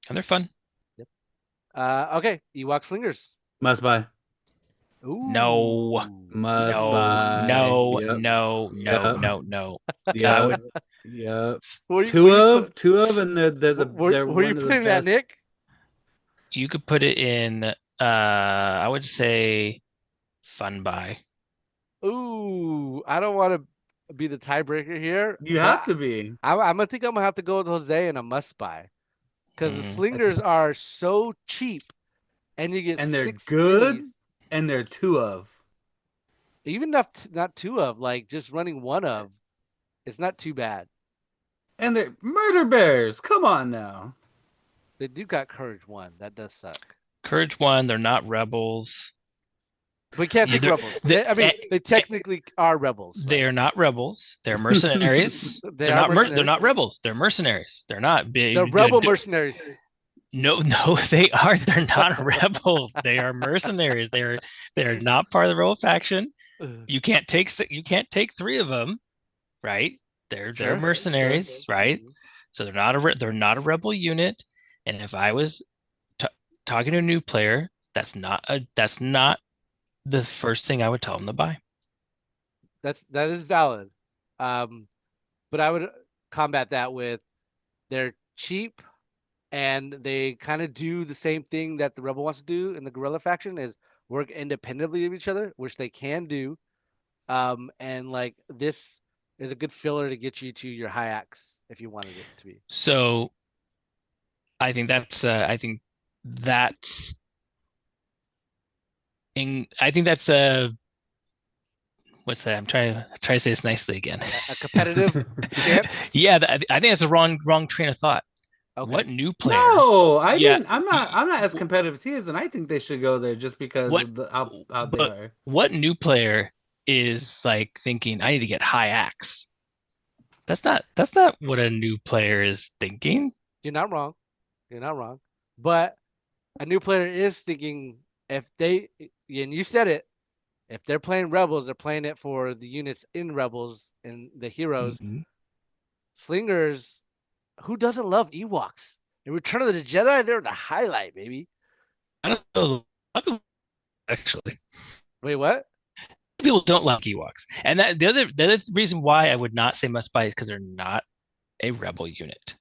And they're fun. Okay, Ewok Slingers. Must buy. Ooh. Must No, buy. no, Yep. no, no, Yep. no, no. I Yep. would Yep. Where you- Two where you of, put- and they're where one you of the putting that, best. Nick? you could put it in I would say fun buy. Ooh, I don't want to be the tiebreaker here. You but have to be. I'm gonna think I'm gonna have to go with Jose and a must buy, because the Mhm. Slingers are so cheap, and you get And they're 6 good, minis. and they're two of. Even not two of, like just running one of, it's not too bad. And they're murder bears. Come on now. They do got Courage 1. That does suck. Courage 1, they're not rebels. We can't Yeah, think they're- rebels. they- I mean, they technically are rebels. They are not rebels. They're mercenaries. They They're are not mercenaries. they're not rebels. They're mercenaries. They're not big. They're rebel mercenaries. No, they aren't. They're not rebels. They are mercenaries. They are not part of the rebel faction. You can't take 3 of them, right? They're Sure. mercenaries, right? So they're not a rebel unit. And if I was talking to a new player, that's not the first thing I would tell them to buy. That is valid. But I would combat that with they're cheap and they kind of do the same thing that the rebel wants to do in the guerrilla faction, is work independently of each other, which they can do. And like this is a good filler to get you to your high axe if you wanted it to be. So I think that's what's that? I'm trying to say this nicely again. A competitive stance. Yeah, I think that's the wrong train of thought. Okay. What new player? No, I Yeah. didn't. I'm not as competitive as he is, and I think they should go there just because What- of how they but- are. What new player is like thinking I need to get high axe? That's not what a new player is thinking. You're not wrong. You're not wrong. But a new player is thinking, if they, and you said it, if they're playing Rebels, they're playing it for the units in Rebels and the heroes. Mhm. Slingers, who doesn't love Ewoks? In Return of the Jedi, they're the highlight, baby. I don't know. A lot of people actually. Wait, what? People don't like Ewoks, and that the other reason why I would not say must buy is because they're not a rebel unit.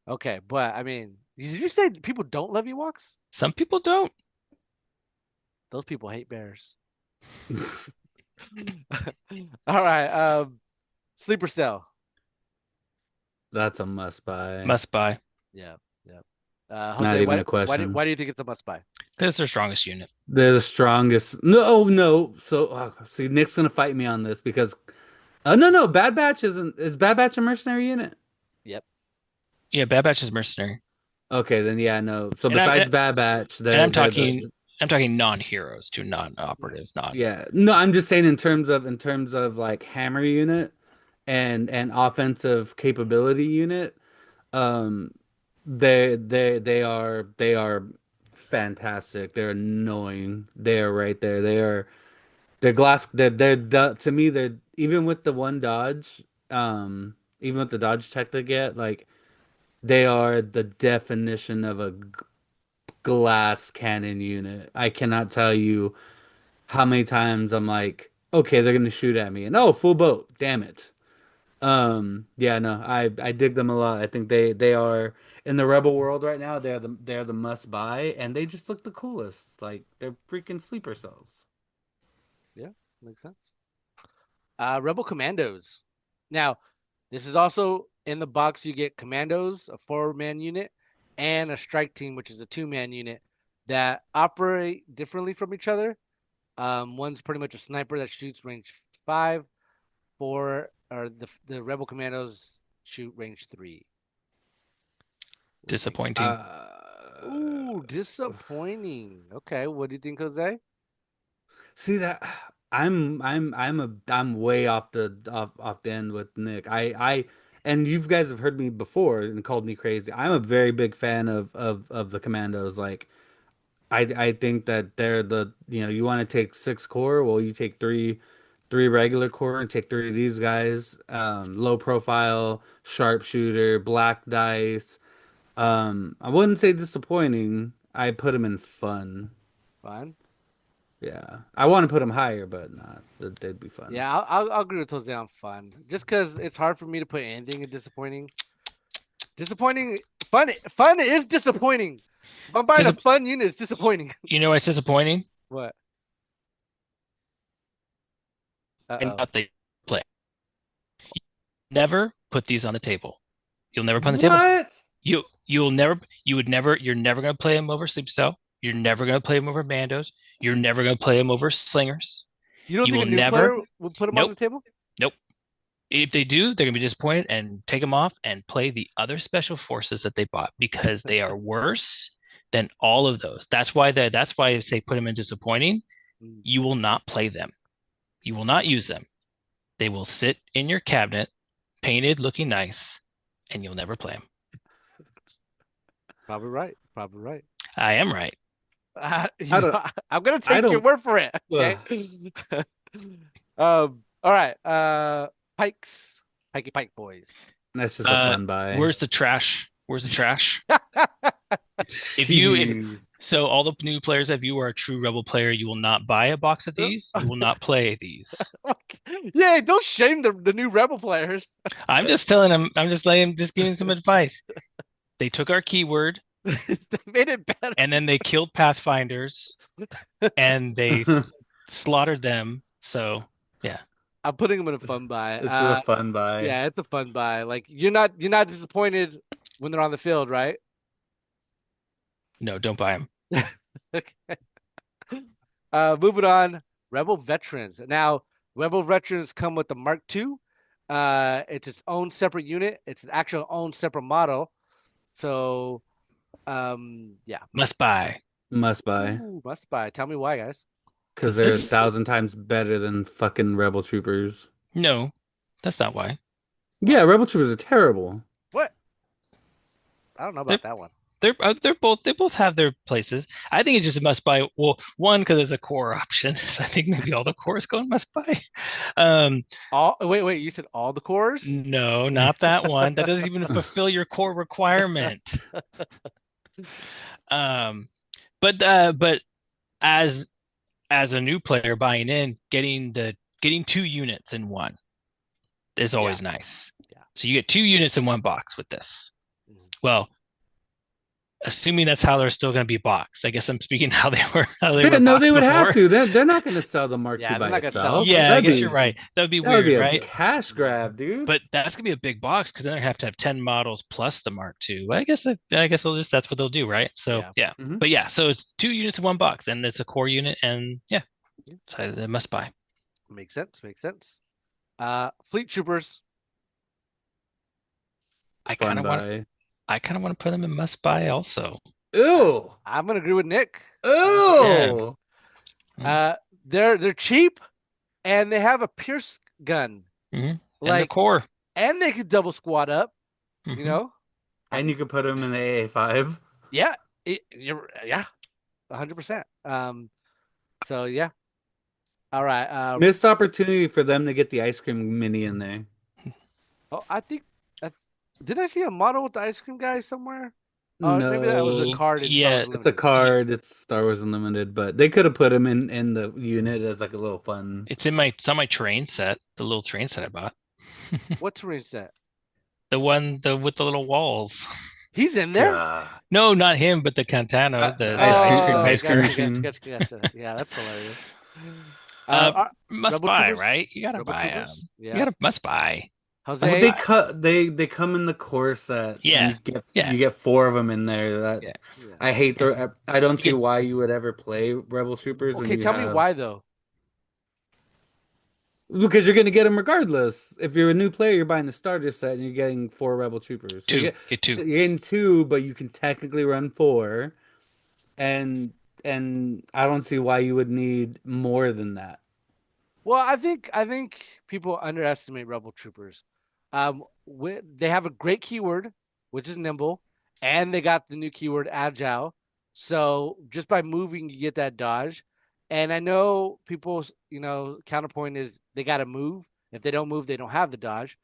Okay, but I mean, did you say people don't love Ewoks? Some people don't. Those people hate bears. All right, sleeper cell. That's a must buy. Must buy Yeah, yeah. Not Jose, even why, a question. why do you think it's a must buy? because it's their strongest unit. They're the strongest. No, no. So see, Nick's gonna fight me on this because no, Bad Batch isn't. Is Bad Batch a mercenary unit? Yep. Yeah, Bad Batch is mercenary, Okay, then yeah, no. So And I'm- besides Bad Batch, and I'm they're I'm talking non-heroes to non-operative, not. yeah. No, I'm just saying in terms of like hammer unit and offensive capability unit. Um, they are fantastic. They're annoying. They are right there. They're glass. To me they're even with the one dodge. Even with the dodge tech they get, like they are the definition of a glass cannon unit. I cannot tell you how many times I'm like, okay, they're gonna shoot at me, and oh, full boat. Damn it. Yeah, no, I dig them a lot. I think they are in the Rebel world right now. They're the must buy, and they just look the coolest. Like they're freaking sleeper cells. Yeah, makes sense. Rebel Commandos. Now, this is also in the box. You get Commandos, a 4-man unit, and a strike team, which is a 2-man unit that operate differently from each other. One's pretty much a sniper that shoots range 5. The Rebel Commandos shoot range 3. What do you think? Disappointing. Ooh, disappointing. Okay, what do you think, Jose? See that I'm way off the end with Nick. And you guys have heard me before and called me crazy. I'm a very big fan of the Commandos. Like I think that they're you want to take 6 core, well you take three regular core and take 3 of these guys. Low profile, sharpshooter, black dice. I wouldn't say disappointing. I put them in fun. Fine. Yeah, I want to put them higher, but not. They'd be fun. Yeah, I'll agree with Jose on fun. Just because it's hard for me to put anything in disappointing. Disappointing, fun is disappointing. If I'm buying a fun unit, it's disappointing. You know what's disappointing? What? And Uh-oh. what they play. Never put these on the table. You'll never put on the table. What? You're never gonna play them over Sleep Cell. You're never gonna play them over Mandos. You're never gonna play them over Slingers. You don't You think a will new never- player would put them on Nope. the table? Nope. If they do, they're gonna be disappointed and take them off and play the other special forces that they bought because they are worse than all of those. That's why I say put them in disappointing. Mm. You will not play them. You will not use them. They will sit in your cabinet, painted, looking nice, and you'll never play them. Probably right. Probably right. I am right. I'm gonna take your don't- word for it. Okay. All right. Pikey Pike boys. That's just a fun buy. Where's the trash? Where's the trash? If So all the new players, if you are a true Rebel player, you will not buy a box of these. You will not play these. Yeah, don't shame the new Rebel players. I'm just telling them. I'm just giving some advice. They took our keyword They made it better. and then they killed Pathfinders and they slaughtered them. So I'm putting them in a fun buy. It's just a fun buy. Yeah, it's a fun buy. Like you're not disappointed when they're on the field, right? no, don't buy them. Okay. Moving on, Rebel Veterans. Now, Rebel Veterans come with the Mark II. It's its own separate unit. It's an actual own separate model. So, yeah. Must buy. Must buy. Ooh, must buy. Tell me why, guys. Because they're 1,000 times better than fucking Rebel Troopers. No, that's not why. Yeah, Rebel Troopers are terrible. What? I don't know about that one. they both have their places. I think it's just a must buy. Well, one because it's a core option. So I think maybe all the cores go in must buy. Um, All wait, you said all the cores? no, not that one. That doesn't even fulfill your core requirement. Um, but as a new player buying in, getting 2 units in one is always nice. Yeah. So you get 2 units in one box with this. Mhm. Well, assuming that's how they're still going to be boxed. I guess I'm speaking how they were Yeah, no, boxed they would have before. to. They're not going to sell the Mark II Yeah, they're by not gonna sell itself. it. Yeah, I That'd guess be you're right. That would be that would be weird, a right? cash grab, dude. But that's gonna be a big box because then I have to have 10 models plus the Mark II. I guess that's what they'll do, right? So Yeah. yeah. Mhm. But yeah, so it's 2 units in one box, and it's a core unit, and yeah, so they must buy. Makes sense. Makes sense. Fleet Troopers. I Fun kind of want buy. to put them in must buy also. Ew. I'm gonna agree with Nick. Ew. They're cheap, and they have a Pierce gun, Mm-hmm. And the like, core. and they could double squad up. Mhm. You know. And you could put them in the AA5. Yeah. You're 100%. So yeah. All right. Missed opportunity for them to get the ice cream mini in there. Oh, I think. Did I see a model with the ice cream guy somewhere? Oh, maybe that was a No. card in Star Yeah, Wars It's a Unlimited. card. It's Star Wars Unlimited, but they could have put him in the unit as like a little fun. it's on my train set, the little train set I bought. What terrain set? The one with the little walls. He's in there. God. No, not him, but the Cantano, the ice cream gotcha, machine. Gotcha. Yeah, that's hilarious. Must Rebel buy, Troopers? right? You gotta Rebel buy them. Troopers? You Yeah. gotta must buy. Jose. Well, they come in the core set. Yeah, And yeah. you get 4 of them in there. That Yeah. Yeah. I hate the. I don't You see get- why you would ever play Rebel Troopers. when Okay, you tell me have- why though. Because you're gonna get them regardless. If you're a new player, you're buying the starter set and you're getting 4 Rebel Troopers. So Get two. You're getting 2, but you can technically run 4, and I don't see why you would need more than that. Well, I think people underestimate Rebel Troopers. They have a great keyword, which is nimble, and they got the new keyword agile. So just by moving, you get that dodge. And I know people's, counterpoint is they got to move. If they don't move, they don't have the dodge.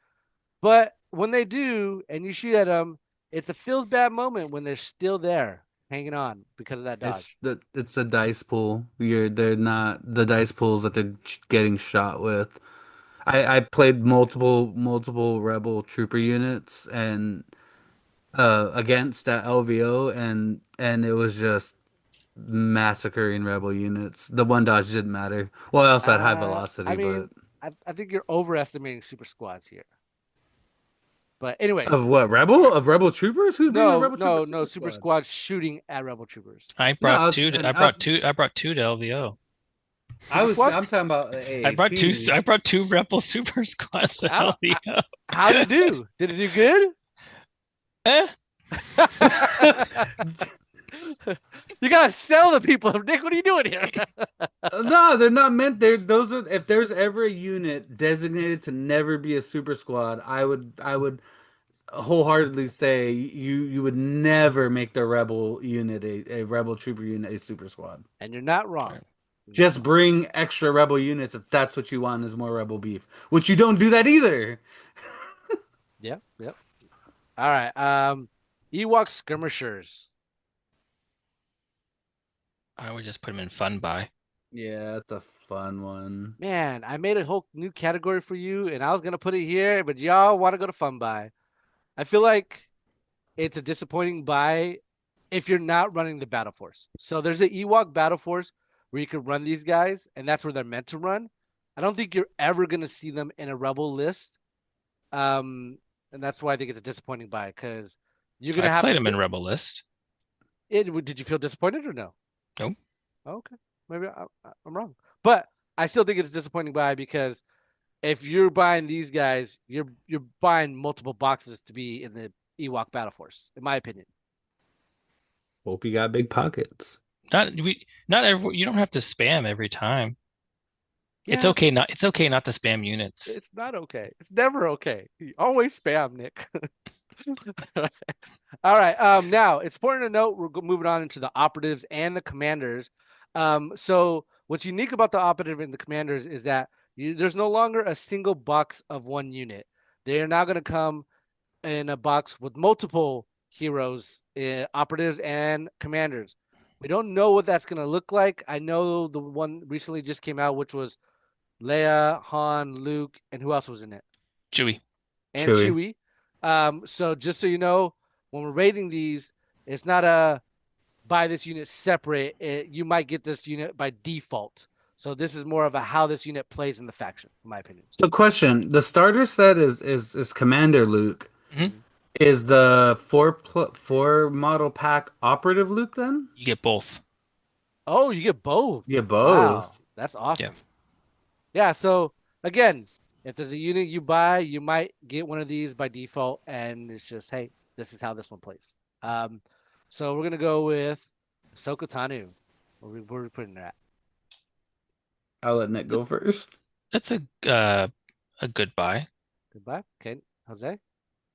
But when they do, and you shoot at them, it's a feels bad moment when they're still there, hanging on because of that dodge. It's a dice pool. They're not the dice pools that they're getting shot with. I played multiple Rebel Trooper units and against that LVO, and it was just massacring Rebel units. The one dodge didn't matter. Well, I also had high velocity, I mean, I think you're overestimating super squads here. But anyway, but of what Rebel Troopers? Who's bringing a Rebel Trooper no super squad shooting at Rebel Troopers. I brought two. I brought two to LVO. I'm talking about AAT. I brought two Rebel Super Squads to LVO. How'd it do? Did it do good? You gotta sell the people, Nick. What are you doing here? No, they're not meant. Those are. If there's ever a unit designated to never be a super squad, I would wholeheartedly say you would never make the Rebel unit a Rebel Trooper unit a super squad. And you're not wrong. Just bring extra Rebel units if that's what you want is more Rebel beef. Which you don't do that either. Yep. All right. Ewok skirmishers. I would just put them in fun buy. Yeah, that's a fun one. Man, I made a whole new category for you, and I was gonna put it here, but y'all want to go to fun buy. I feel like it's a disappointing buy if you're not running the battle force. So there's an Ewok battle force where you can run these guys, and that's where they're meant to run. I don't think you're ever gonna see them in a rebel list. And that's why I think it's a disappointing buy because you're gonna have played them in Rebel list. Did you feel disappointed or no? No. Okay, maybe I'm wrong, but I still think it's a disappointing buy because if you're buying these guys, you're buying multiple boxes to be in the Ewok battle force, in my opinion. Hope you got big pockets. Not every. You don't have to spam every time. Yeah, It's okay not to spam units. It's not okay. It's never okay. You always spam, Nick. All right. Now it's important to note moving on into the operatives and the commanders. So what's unique about the operative and the commanders is that there's no longer a single box of one unit. They are now going to come in a box with multiple heroes, operatives and commanders. We don't know what that's going to look like. I know the one recently just came out, which was Leia, Han, Luke, and who else was in it? Chewie. And Chewie. So just so you know, when we're rating these, it's not a buy this unit separate. You might get this unit by default. So this is more of a how this unit plays in the faction, in my opinion. So, question: the starter set is Commander Luke. Mhm. Is the four model pack operative Luke then? You get both. Oh, you get both. Yeah, Wow, both. that's awesome. Yeah, so again, if there's a unit you buy, you might get one of these by default, and it's just, hey, this is how this one plays. So we're gonna go with Ahsoka Tano. Where are we putting her at? I'll let Nick go first. That's a good buy. Goodbye. Okay, Jose.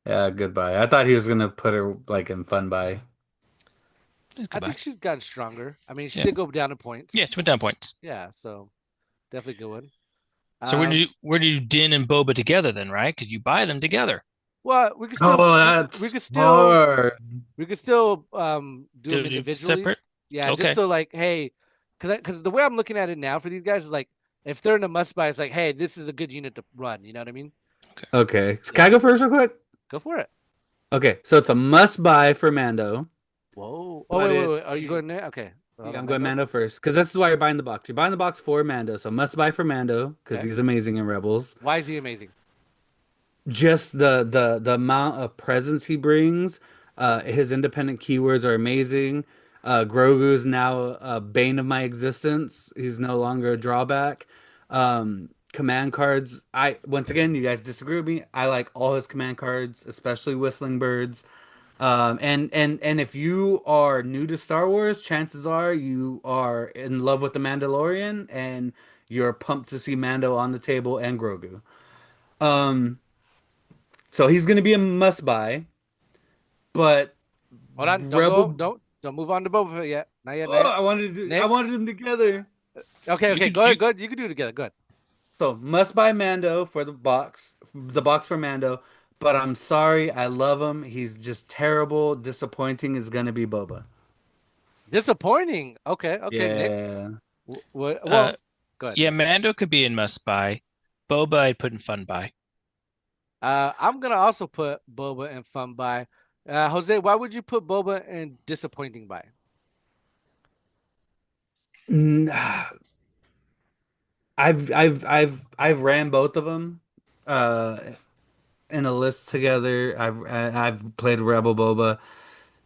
Yeah, goodbye. I thought he was gonna put her like in fun by. Good I buy. think she's gotten stronger. I mean, she Yeah. did go down in points. Yeah, she went down points. Yeah, so definitely good one. So where do you Din and Boba together then, right? Because you buy them together. Well, we could Oh, still that's we could still hard. we could still do them Do individually. separate? Yeah, Okay. just so like, hey, because the way I'm looking at it now for these guys is like, if they're in a must buy, it's like, hey, this is a good unit to run. You know what I mean? Okay, can I go first real quick? Go for it. Okay, so it's a must buy for Mando. Whoa. Oh, But wait. Are you going there? Okay. Hold Yeah, on, I'm going Mando first because this is why you're buying the box. You're buying the box for Mando, so must buy for Mando because Okay. he's amazing in Rebels. Why is he amazing? Just the amount of presence he brings. His independent keywords are amazing. Grogu's now a bane of my existence. He's no longer a drawback. Command cards. I once again, you guys disagree with me. I like all his command cards, especially Whistling Birds. And if you are new to Star Wars, chances are you are in love with the Mandalorian and you're pumped to see Mando on the table and Grogu. Um, so he's gonna be a must buy, but Hold on. Don't go. Rebel. Don't move on to Boba Fett yet. Not yet. Not Oh, yet. I Nick. wanted them together. Okay. Go ahead. Go ahead. You can do it together. Good. So must buy Mando for the box for Mando. But I'm sorry, I love him. He's just terrible. Disappointing is gonna be Boba. Disappointing. Okay. Nick. Yeah. Well, go ahead. Yeah, Mando could be in must buy. Boba I'd put in fun buy. I'm gonna also put Boba in fun buy. Jose, why would you put Boba in disappointing buy? Mm, I've ran both of them uh in a list together. I've played Rebel Boba.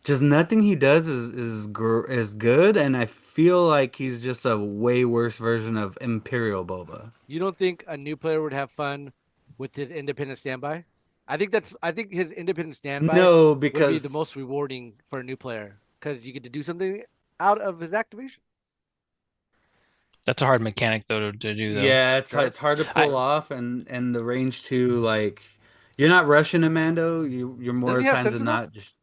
Just nothing he does is good, and I feel like he's just a way worse version of Imperial Boba. You don't think a new player would have fun with his independent standby? I think his independent standby No, would be the because most rewarding for a new player because you get to do something out of his activation. That's a hard mechanic though to do though. yeah, Sure. it's hard to I pull off, and the range too. Like you're not rushing a Mando. You're Does more he have times than Sentinel? not just.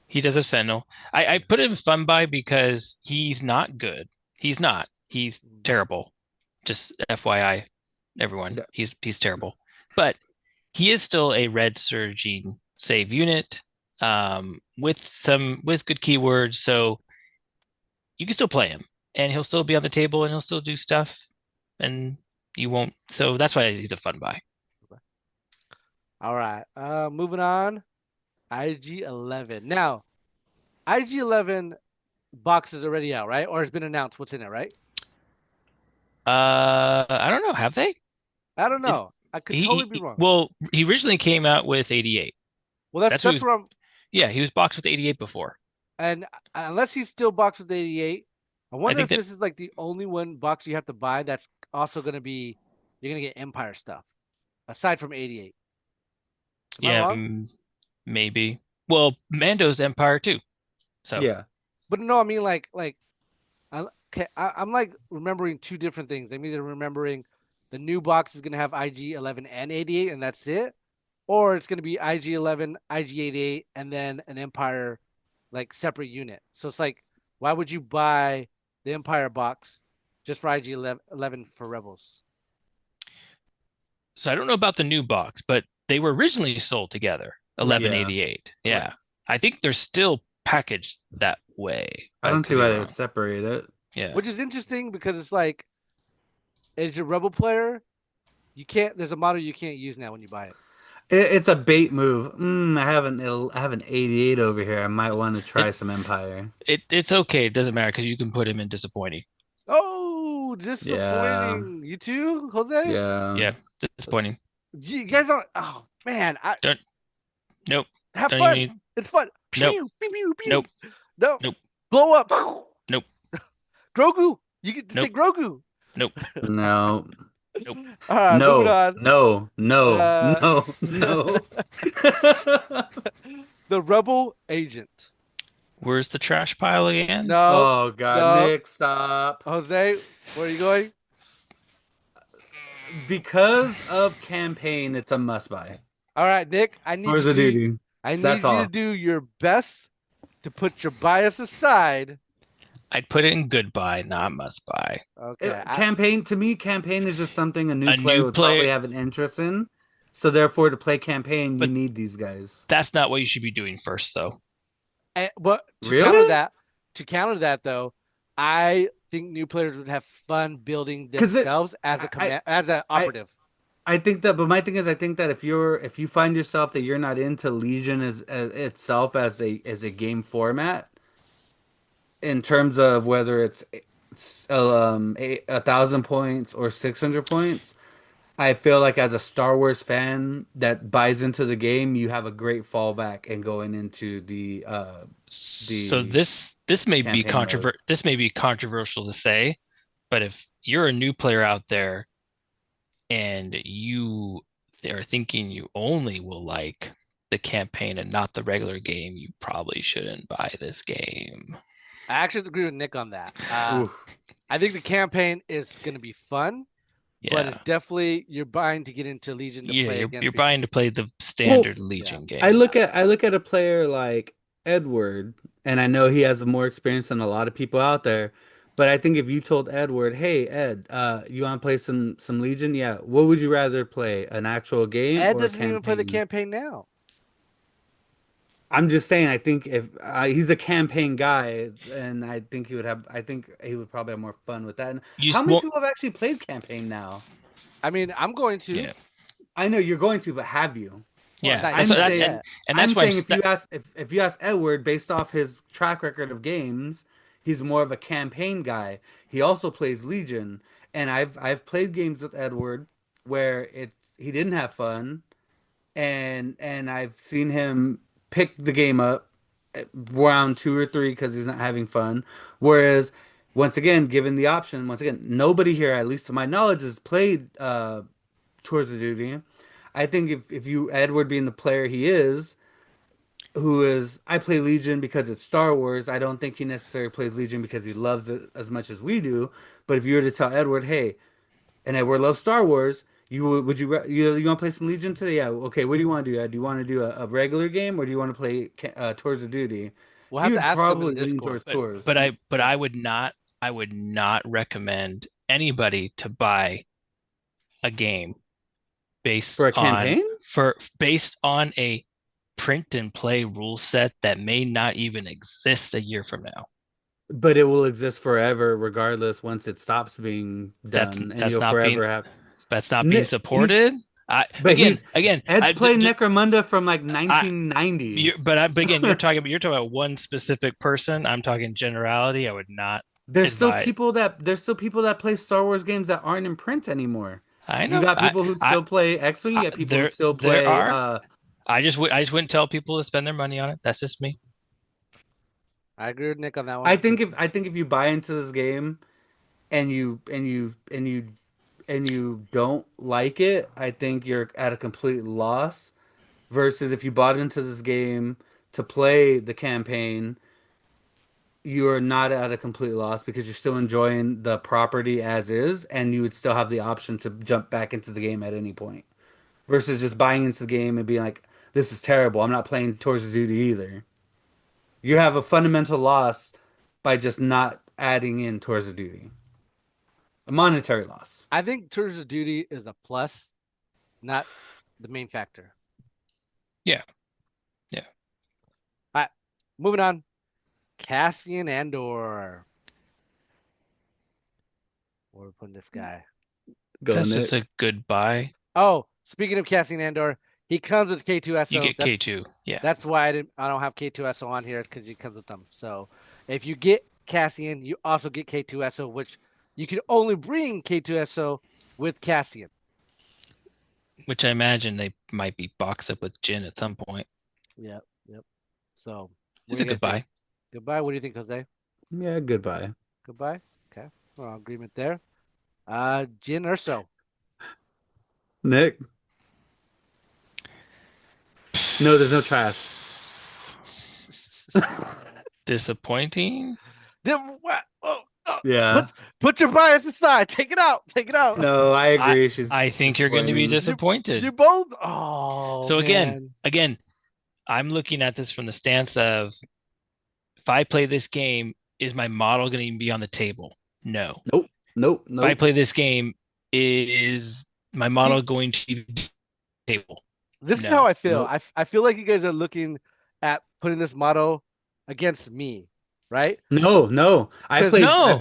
He does have Sentinel. I put him in fun buy because he's not good. He's not. He's terrible. Just FYI, everyone. Yeah. He's terrible. But he is still a red surging save unit, with good keywords, so you can still play him. And he'll still be on the table and he'll still do stuff. And you won't, so that's why he's a fun buy. All right. Moving on. IG-11. Now, IG-11 box is already out, right? Or it's been announced what's in it, right? I don't know, have they? I don't It, know. I could totally be wrong. well, he originally came out with 88. Well, That's who that's where I'm. Yeah, he was boxed with 88 before. And unless he's still boxed with 88, I I wonder think if that this is like the only one box you have to buy that's also going to be, you're going to get Empire stuff aside from 88. Am I yeah, wrong? maybe. Well, Mando's Empire too. So Yeah. But no, I mean I'm like remembering two different things. I'm either remembering the new box is going to have IG 11 and 88 and that's it, or it's going to be IG-11, IG-88, and then an Empire like separate unit. So it's like, why would you buy the Empire box just for IG-11 for Rebels? So I don't know about the new box, but they were originally sold together, Right. 1188. Yeah. Right. I think they're still packaged that way. I don't see why they would separate it. Yeah. Which is interesting because it's like, as a Rebel player, you can't. There's a model you can't use now when you buy it. It's a bait move. I have an 88 over here. I might want to try some Empire. It's okay. It doesn't matter because you can put him in disappointing. Oh, disappointing. You too, Jose? Yeah, disappointing. You guys don't. Oh man, Nope. have Don't fun. even- It's fun. Nope. Pew, pew, pew, pew. Nope. No. Nope. Blow up. Nope. Grogu. You get to Nope. take Grogu. Nope. No. Nope. All right, moving on. No. The Rebel Agent. Where's the trash pile again? No. Oh God, no. Nick, stop. Jose, where are you going? Because of campaign, it's a must buy. All right, Nick. I need Where's the you. duty? I need That's you all. to do your best to put your bias aside. I'd put it in goodbye, not must buy. Okay. Campaign to me, campaign is just something a new A player new would player- probably have an interest in. So therefore, to play campaign, But- you need these guys. That's not what you should be doing first, though. But to Really? counter that though, I think new players would have fun building 'Cause themselves as a as an operative. I think that, but my thing is, I think that if you find yourself that you're not into Legion as itself as a game format, in terms of whether it's 1,000 points or 600 points, I feel like as a Star Wars fan that buys into the game, you have a great fallback in going into the So this may be campaign mode. this may be controversial to say, but if you're a new player out there and you are thinking you only will like the campaign and not the regular game, you probably shouldn't buy this game. I actually agree with Nick on that. Oof. I think the campaign is going to be fun, but Yeah. it's definitely you're buying to get into Legion to play Yeah, against you're people. buying to play the standard Legion game. I look at a player like Edward, and I know he has more experience than a lot of people out there. But I think if you told Edward, "Hey Ed, you want to play some Legion? Yeah. What would you rather play? An actual game Ed or a doesn't even play the campaign?" campaign now. I'm just saying. I think if he's a campaign guy, and I think he would have. I think he would probably have more fun with that. And You how many won't- people have actually played campaign now? I mean, I'm going to. Yeah. I know you're going to, but have you? Yeah, not I'm yet. saying- and that's I'm why saying if you ask Edward based off his track record of games, he's more of a campaign guy. He also plays Legion, and I've played games with Edward where he didn't have fun, and I've seen him pick the game up at round 2 or 3 because he's not having fun. Whereas once again, given the option, nobody here, at least to my knowledge, has played Tours of Duty. I think if you Edward being the player he is, I play Legion because it's Star Wars. I don't think he necessarily plays Legion because he loves it as much as we do. But if you were to tell Edward, hey, and Edward loves Star Wars, would you want to play some Legion today? Yeah. Okay. What do you want to do? Do you want to do a regular game or do you want to play Tours of Duty? We'll He have would to ask him probably in lean Discord. towards Tours. But I would not recommend anybody to buy a game based For a campaign? based on a print and play rule set that may not even exist a year from now. But it will exist forever, regardless. Once it stops being done, and that's you'll not forever being- have. That's not Nick, being supported. Ed's I played just- Necromunda from like 1990. But again, you're talking about one specific person. I'm talking generality. I would not. There's still advise. people that play Star Wars games that aren't in print anymore. I know. You got people who still play X-Wing. You got people who still play. there are. I just wouldn't tell people to spend their money on it. That's just me. I agree with Nick on that one. I think if you buy into this game, and you don't like it, I think you're at a complete loss. Versus if you bought into this game to play the campaign, you're not at a complete loss because you're still enjoying the property as is, and you would still have the option to jump back into the game at any point. versus just buying into the game and being like, this is terrible. I'm not playing Tours of Duty either. You have a fundamental loss by just not adding in Tours of Duty. A monetary loss. I think Tours of Duty is a plus, not the main factor. Yeah. All right, moving on. Cassian Andor. Where are we putting this guy? That's Going just a goodbye. Oh, speaking of Cassian Andor, he comes with K2SO. You get K2. Yeah. That's why I don't have K2SO on here, because he comes with them. So if you get Cassian, you also get K2SO, which you can only bring K2SO with Cassian. Which I imagine they might be boxed up with Jin at some point. Yep. So It's a goodbye. Goodbye. What do you think, Jose? Yeah, goodbye. Goodbye. Okay, we're on agreement there. Jin Urso. Nick? No, there's no trash. Disappointing. Then what? Oh, Yeah. Put your bias aside. Take it out. No, I agree. I think you're going to be disappointed. You both. Oh. So man. again, I'm looking at this from the stance of, if I play this game, is my model going to even be on the table? No. Nope. If I play this game, is my model going to be on the table? This is No. how I feel. Nope. I feel like you guys are looking at putting this model against me, right? No. I 'Cause- played No.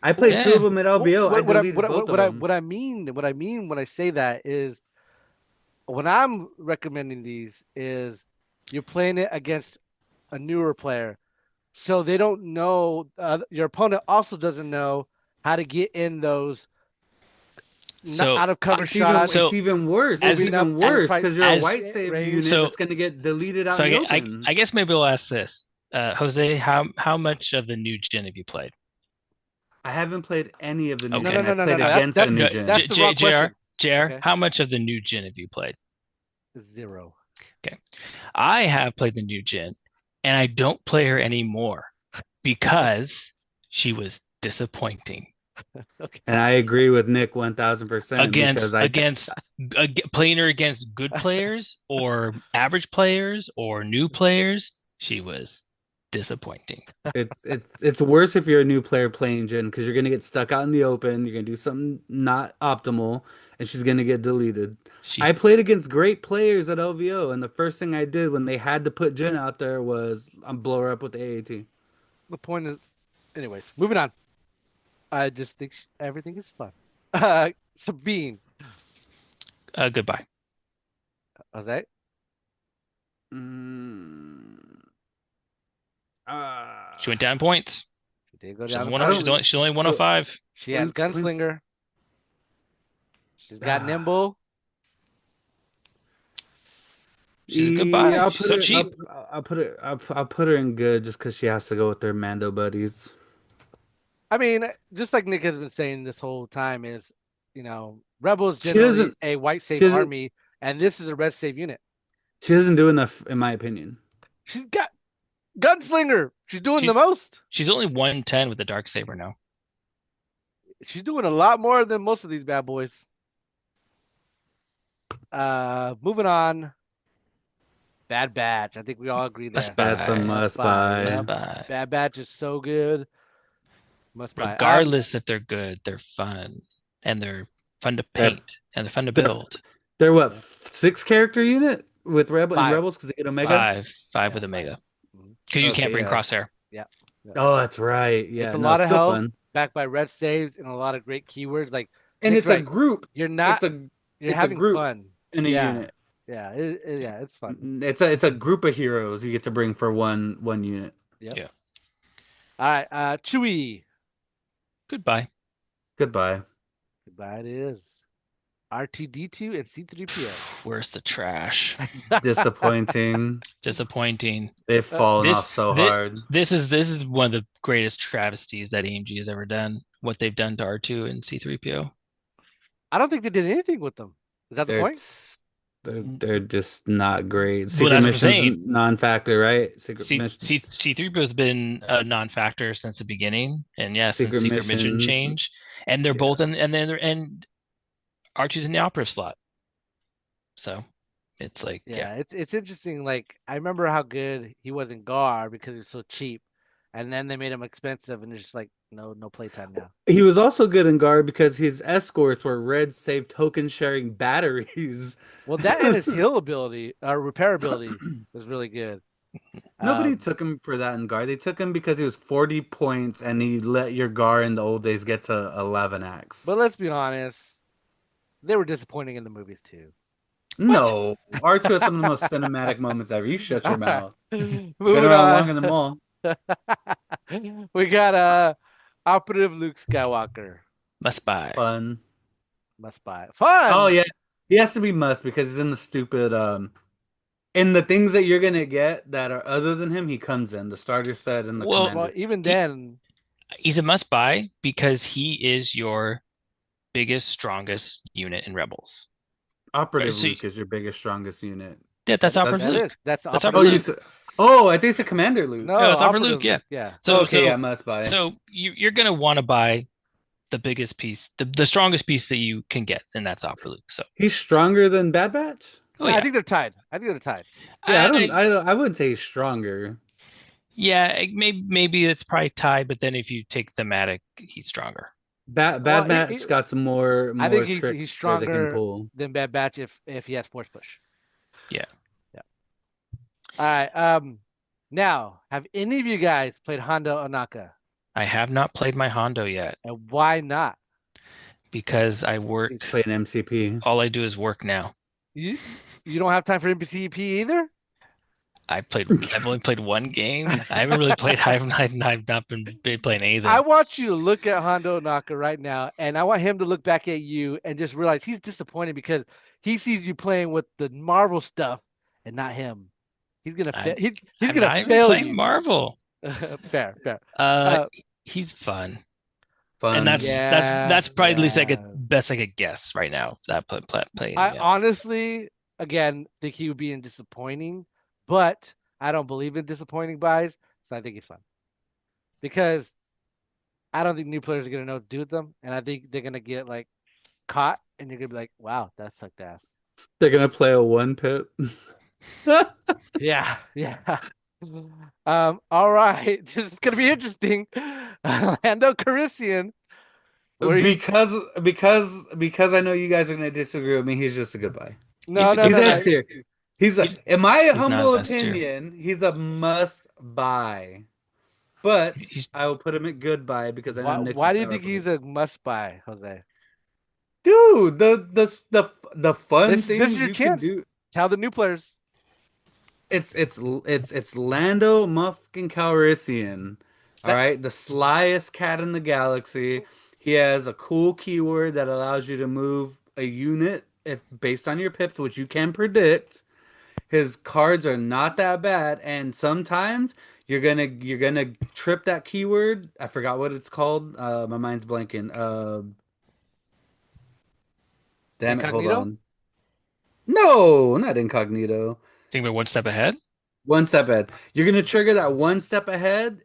I played Yeah. two of them at LVO. I What I- deleted what I- both what of I- them. what I mean when I say that is, when I'm recommending these, is you're playing it against a newer player, so they don't know. Your opponent also doesn't know how to get in those So, out of cover It's shots. So, it's even worse. as- It's even worse because you're a as- white save unit So- that's going to get deleted out so in the open. I guess maybe we'll ask this. Jose, how much of the new Jin have you played? I haven't played any of the new Okay. gen. No. I played That's- against that's the new good. gen. That's the wrong question. JR, Okay. how much of the new Jin have you played? 0. I have played the new Jin, and I don't play her anymore because she was disappointing Okay. And I agree with Nick 1000% against playing her against good players or average players or new players. She was disappointing. it's worse if you're a new player playing Jin because you're gonna get stuck out in the open. You're gonna do something not optimal, and she's gonna get deleted. I played against great players at LVO, and the first thing I did when they had to put Jin out there was blow her up with the AAT. The point is, anyways, moving on. I just think everything is fun. Sabine. Goodbye. Jose? She went down points. She did go She's down. only 105. She has Please. Gunslinger. She's got Ah. Nimble. She's a goodbye. I'll She's put so her. cheap. I'll put her in good just because she has to go with their Mando buddies. I mean, just like Nick has been saying this whole time, is, Rebels She generally doesn't- a white save she doesn't- army, and this is a red save unit. She doesn't do enough, in my opinion. She's got Gunslinger. She's doing the She's- most. She's only 110 with the dark saber now. She's doing a lot more than most of these bad boys. Moving on. Bad Batch. I think we all agree there. Must buy. That's a must buy, buy. yeah. Must buy. Bad Batch is so good. Must buy. Regardless if they're good, they're fun and they're fun to paint and they're fun to they're- build. They're what, 6-character unit with Five. Rebels because they get Omega? Five with Omega. Mhm. Because you Okay, can't bring yeah. Crosshair. Oh, that's right. Yeah, It's a no, lot of still help. fun. Backed by red saves and a lot of great keywords. Like, And Nick's it's a right. group. You're not. It's You're a having group fun. in a Yeah. unit. Yeah. It's fun. It's a group of heroes you get to bring for one unit. All right. Chewie. Goodbye. Goodbye. Goodbye. It is. R2D2 and C3PO. Where's the trash? Disappointing. Disappointing. They've fallen This- off so thi- hard. This is one of the greatest travesties that AMG has ever done. What they've done to R2 and C3PO. I don't think they did anything with them. Is that the point? They're just not great. Well, Secret that's what I'm missions saying. non-factor, right? Secret mission. C3PO has been a non-factor since the beginning, and since Secret Secret Mission missions. change, and they're Yeah. both and R2's in the operative slot. So it's like, Yeah, it's interesting. Like I remember how good he was in Gar because he was so cheap, and then they made him expensive, and it's just like no playtime now. He was also good in guard because his escorts were red save token sharing batteries. Well, that and his heal ability, repair ability, was really good. Nobody Um, took him for that in guard. They took him because he was 40 points and he let your guard in the old days get to 11x. but let's be honest, they were disappointing in the movies too. what? No, R2 has some of the most cinematic moments ever. You shut your Alright, mouth. Been moving around on. longer than them all. We got Operative Luke Skywalker. Must buy. Fun. Must buy. Oh Fun. yeah, he has to be must because he's in the stupid in the things that you're gonna get that are other than him. He comes in the starter set and the Well, Well, commander. even he, then, he's a must buy because he is your biggest, strongest unit in Rebels. Right? Operative So Luke is your biggest, strongest unit. yeah, that's Operative that is Luke. that's That's Oh, Operative Operative you Luke. Luke. said. Oh, I think it's a Commander Luke. No, No, it's Operative Operative Luke. Yeah. Luke. Yeah. So Okay, yeah, so must buy. so you're gonna want to buy the biggest piece, the strongest piece that you can get, and that's Operative Luke. So He's stronger than Bad Batch. oh I yeah, think they're tied. I think they're tied. Yeah, I I wouldn't say he's stronger. yeah, maybe it's probably tied, but then if you take thematic, he's stronger. Bad Well, Batch got some more I think he's tricks that they can stronger pull. than Bad Batch if he has Force Push. Yeah. Yeah. All right. Now, have any of you guys played Hondo Onaka? I have not played my Hondo yet And why not? because I work. He's playing MCP. All I do is work now. You you don't have time for MCP either? I've only played one game. I haven't really played. I've not been playing anything. I want you to look at Hondo Onaka right now, and I want him to look back at you and just realize he's disappointed because he sees you playing with the Marvel stuff and not him. He's gonna I, he's I'm gonna not even fail playing you. Marvel. Fair. Uh, he's fun, Fun. and Yeah, that's probably at least yeah. best I could guess right now. That playing. I Yeah. honestly, again, think he would be in disappointing, but I don't believe in disappointing buys, so I think he's fun because I don't think new players are gonna know what to do with them, and I think they're gonna get like caught, and you're gonna be like, "Wow, that sucked ass." They're gonna play a one pip. Yeah. All right, this is gonna be interesting. Lando Calrissian, where you? Because I know you guys are gonna disagree with me. He's just a good buy. No, a no, He's no, good no. S buy. tier. He- In my He's humble not S tier. opinion, he's a must buy. But He's I will put him at good buy because I know Nick's Why a do you sour think he's place. a must buy, Jose? Dude, the fun This is things your you can chance. do. Tell the new players. It's Lando Muffkin Calrissian. All That right, the slyest cat in the galaxy. He has a cool keyword that allows you to move a unit if based on your pips, which you can predict. His cards are not that bad, and sometimes you're gonna trip that keyword. I forgot what it's called. My mind's blanking. Damn it, hold incognito. on. No, not incognito. think we're one step ahead. One step ahead. You're gonna trigger that one step ahead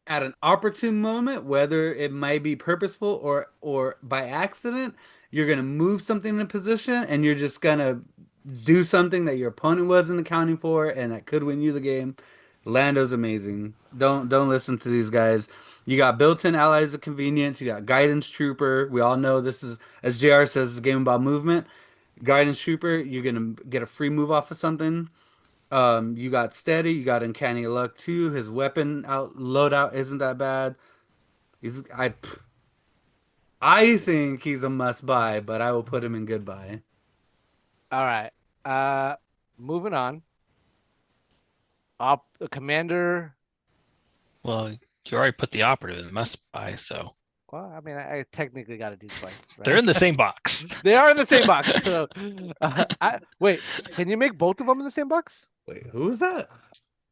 at an opportune moment, whether it might be purposeful or by accident. You're gonna move something in position, and you're just gonna do something that your opponent wasn't accounting for, and that could win you the game. Lando's amazing. Don't listen to these guys. You got built-in allies of convenience. You got guidance trooper. We all know this is, as JR says, it's a game about movement. Guidance trooper, you're gonna get a free move off of something. You got steady, you got uncanny luck too. His weapon out loadout isn't that bad. He's I think he's a must buy, but I will put him in good buy. All right. Moving on. Commander. Well, you already put the operative in the must buy, so Well, I mean, I technically got to do twice, they're right? in the same box. They are in the same box. So, wait, can you make both of them in the same box? Wait, who is that?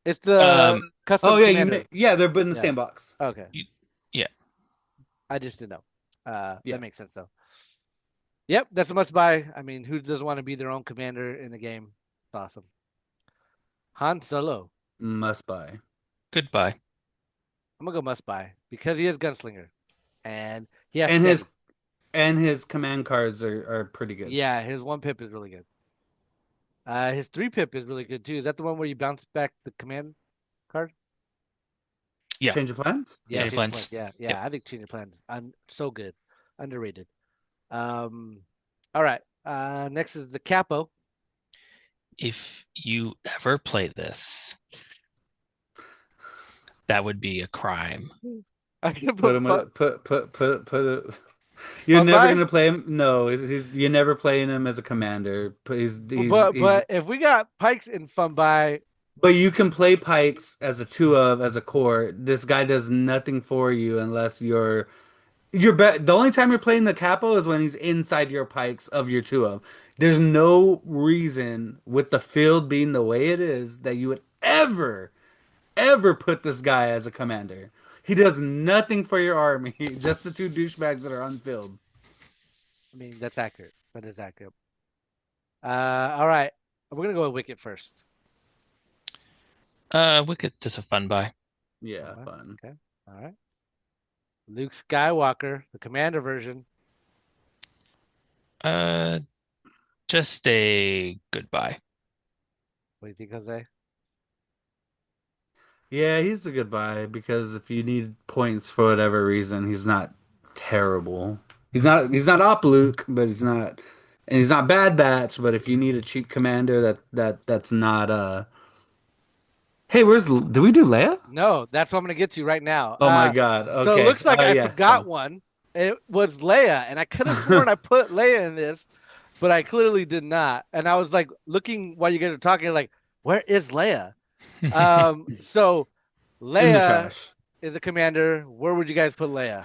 It's the Um, custom Oh yeah, commander. yeah, they're in the Yeah. same box. Okay. Yeah. I just didn't know. Yeah. That makes sense though. Yep, that's a must buy. I mean, who doesn't want to be their own commander in the game? It's awesome. Han Solo. Must buy. Goodbye. I'm gonna go must buy because he is gunslinger, and he has And steady. his command cards are pretty good. Yeah, his one pip is really good. His 3-pip is really good too. Is that the one where you bounce back the command card? Yeah. Change of plans? Yeah, Change of change of plans. plans. Yeah, yeah. Yep. I think change of plans so good, underrated. All right. Next is the capo. If you ever play this, that would be a crime. I can Put him put put. You're Fun never by, gonna play him. No, you're never playing him as a commander. But he's. but if we got Pikes in Fun by, But you can play Pikes as a two of as a core. This guy does nothing for you unless the only time you're playing the capo is when he's inside your Pikes of your two of. There's no reason with the field being the way it is that you would ever put this guy as a commander. He does nothing for your army, just the two douchebags that are unfilled. I mean, that's accurate. That is accurate. All right. We're gonna go with Wicket first. Wicked's just a fun buy. Yeah, Alright, fun. Okay. All right. Luke Skywalker, the commander version. Just a good buy. What do you think, Jose? Yeah, he's a good buy because if you need points for whatever reason, he's not terrible. He's not op Luke, but he's not bad batch, but if you need a cheap commander that's not Hey, did we do Leia? No, that's what I'm gonna get to right now. Oh my God. So it Okay. looks like I Yeah, forgot fine. one. It was Leia, and I could have sworn I put Leia in this, but I clearly did not. And I was like looking while you guys were talking, like, where is Leia? So In the Leia trash. is a commander. Where would you guys put Leia?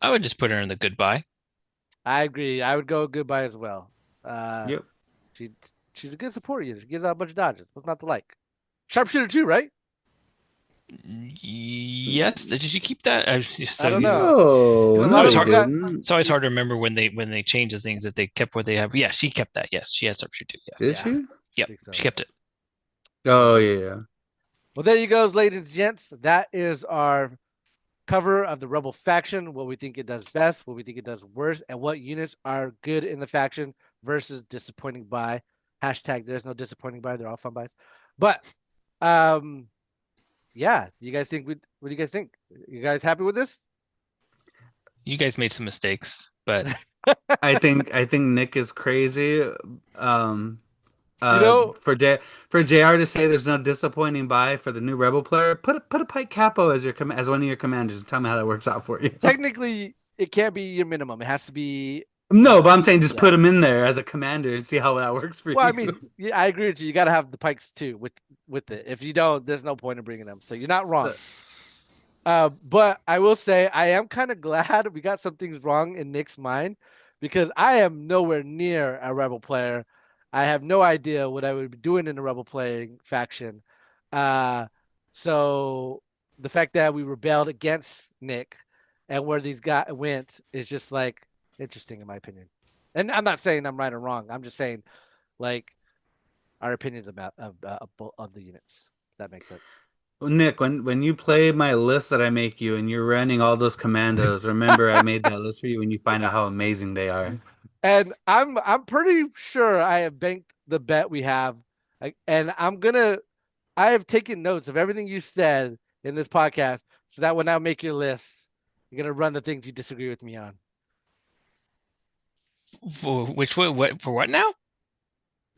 I would just put her in the good buy. I agree. I would go goodbye as well. Uh, Yep. she she's a good support unit. She gives out a bunch of dodges. What's not to like? Sharpshooter too, right? Yes. Did you keep that? I don't know. No, A no, lot of he them didn't. It's always hard to remember when they change the things that they kept what they have. Yeah, she kept that. Yes, she had sharpshooter. Yes. Did Yeah. she? Yep. think so. She kept it. Oh yeah. Well, there you go, ladies and gents. That is our cover of the Rebel faction. What we think it does best, what we think it does worse, and what units are good in the faction versus disappointing buy. Hashtag there's no disappointing buy. They're all fun buys. But yeah, you guys think what do you guys think? You guys happy with this? You guys made some mistakes, but I think Nick is crazy. Um You know, for JR to say there's no disappointing buy for the new Rebel player, put a Pike Capo as as one of your commanders and tell me how that works out for you. technically it can't be your minimum. It has to be No, but I'm saying just Yeah. put him in there as a commander and see how that works for well, I you. mean, yeah, I agree with you. You got to have the pikes too with it. If you don't, there's no point in bringing them. So you're not wrong. But I will say I am kind of glad we got some things wrong in Nick's mind because I am nowhere near a rebel player. I have no idea what I would be doing in a rebel playing faction. So the fact that we rebelled against Nick and where these guys went is just like interesting in my opinion. And I'm not saying I'm right or wrong. I'm just saying like our opinions about of the units. If that makes sense. Nick, when you play my list that I make you and you're running all those commandos, remember I made that list for you when you find out how amazing they are. And I'm pretty sure I have banked the bet we have, and I have taken notes of everything you said in this podcast, so that when I make your list, you're gonna run the things you disagree with me on. for which way? What for? What now?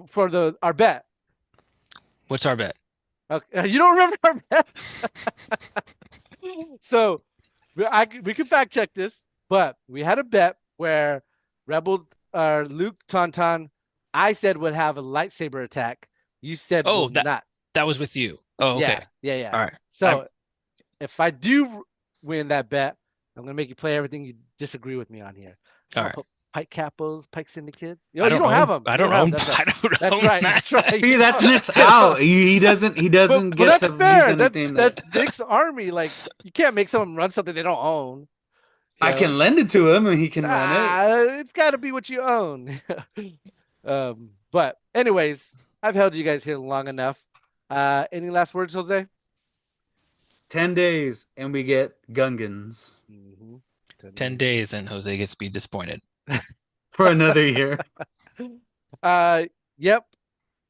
For our bet. What's our bet? Okay, you don't remember our bet? So we could fact check this, but we had a bet where Rebel Luke Tauntaun, I said would have a lightsaber attack. You said Oh, would not. that was with you. Oh, okay. Yeah. All right. So if I do win that bet, I'm gonna make you play everything you disagree with me on here. All I'll right. put Pike Capos, Pike Syndicates. I You don't have them. I don't own. That's right. I don't That's own right. that. That's right. See, that's Nick's out. He doesn't But get that's to fair. use anything That's Nick's army. Like you can't make someone run something they don't own. I You know? can lend it to him and he can run it. It's got to be what you own. But anyways, I've held you guys here long enough. Any last words, Jose? 10 days and we get Gungans 10 days and Jose gets to be disappointed. for another year. Yep.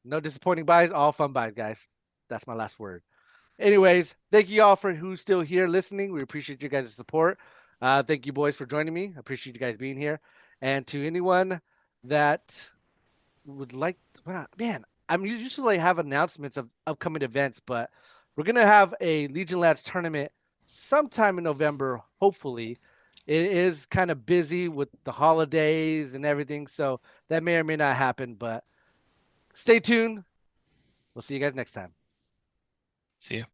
No disappointing buys, all fun buys, guys. That's my last word. Anyways, thank you all for who's still here listening. We appreciate you guys' support. Thank you, boys, for joining me. I appreciate you guys being here. And to anyone that would like, well, man, I'm usually have announcements of upcoming events, but we're gonna have a Legion Lads tournament sometime in November, hopefully. It is kind of busy with the holidays and everything, so that may or may not happen, but stay tuned. We'll see you guys next time. See you.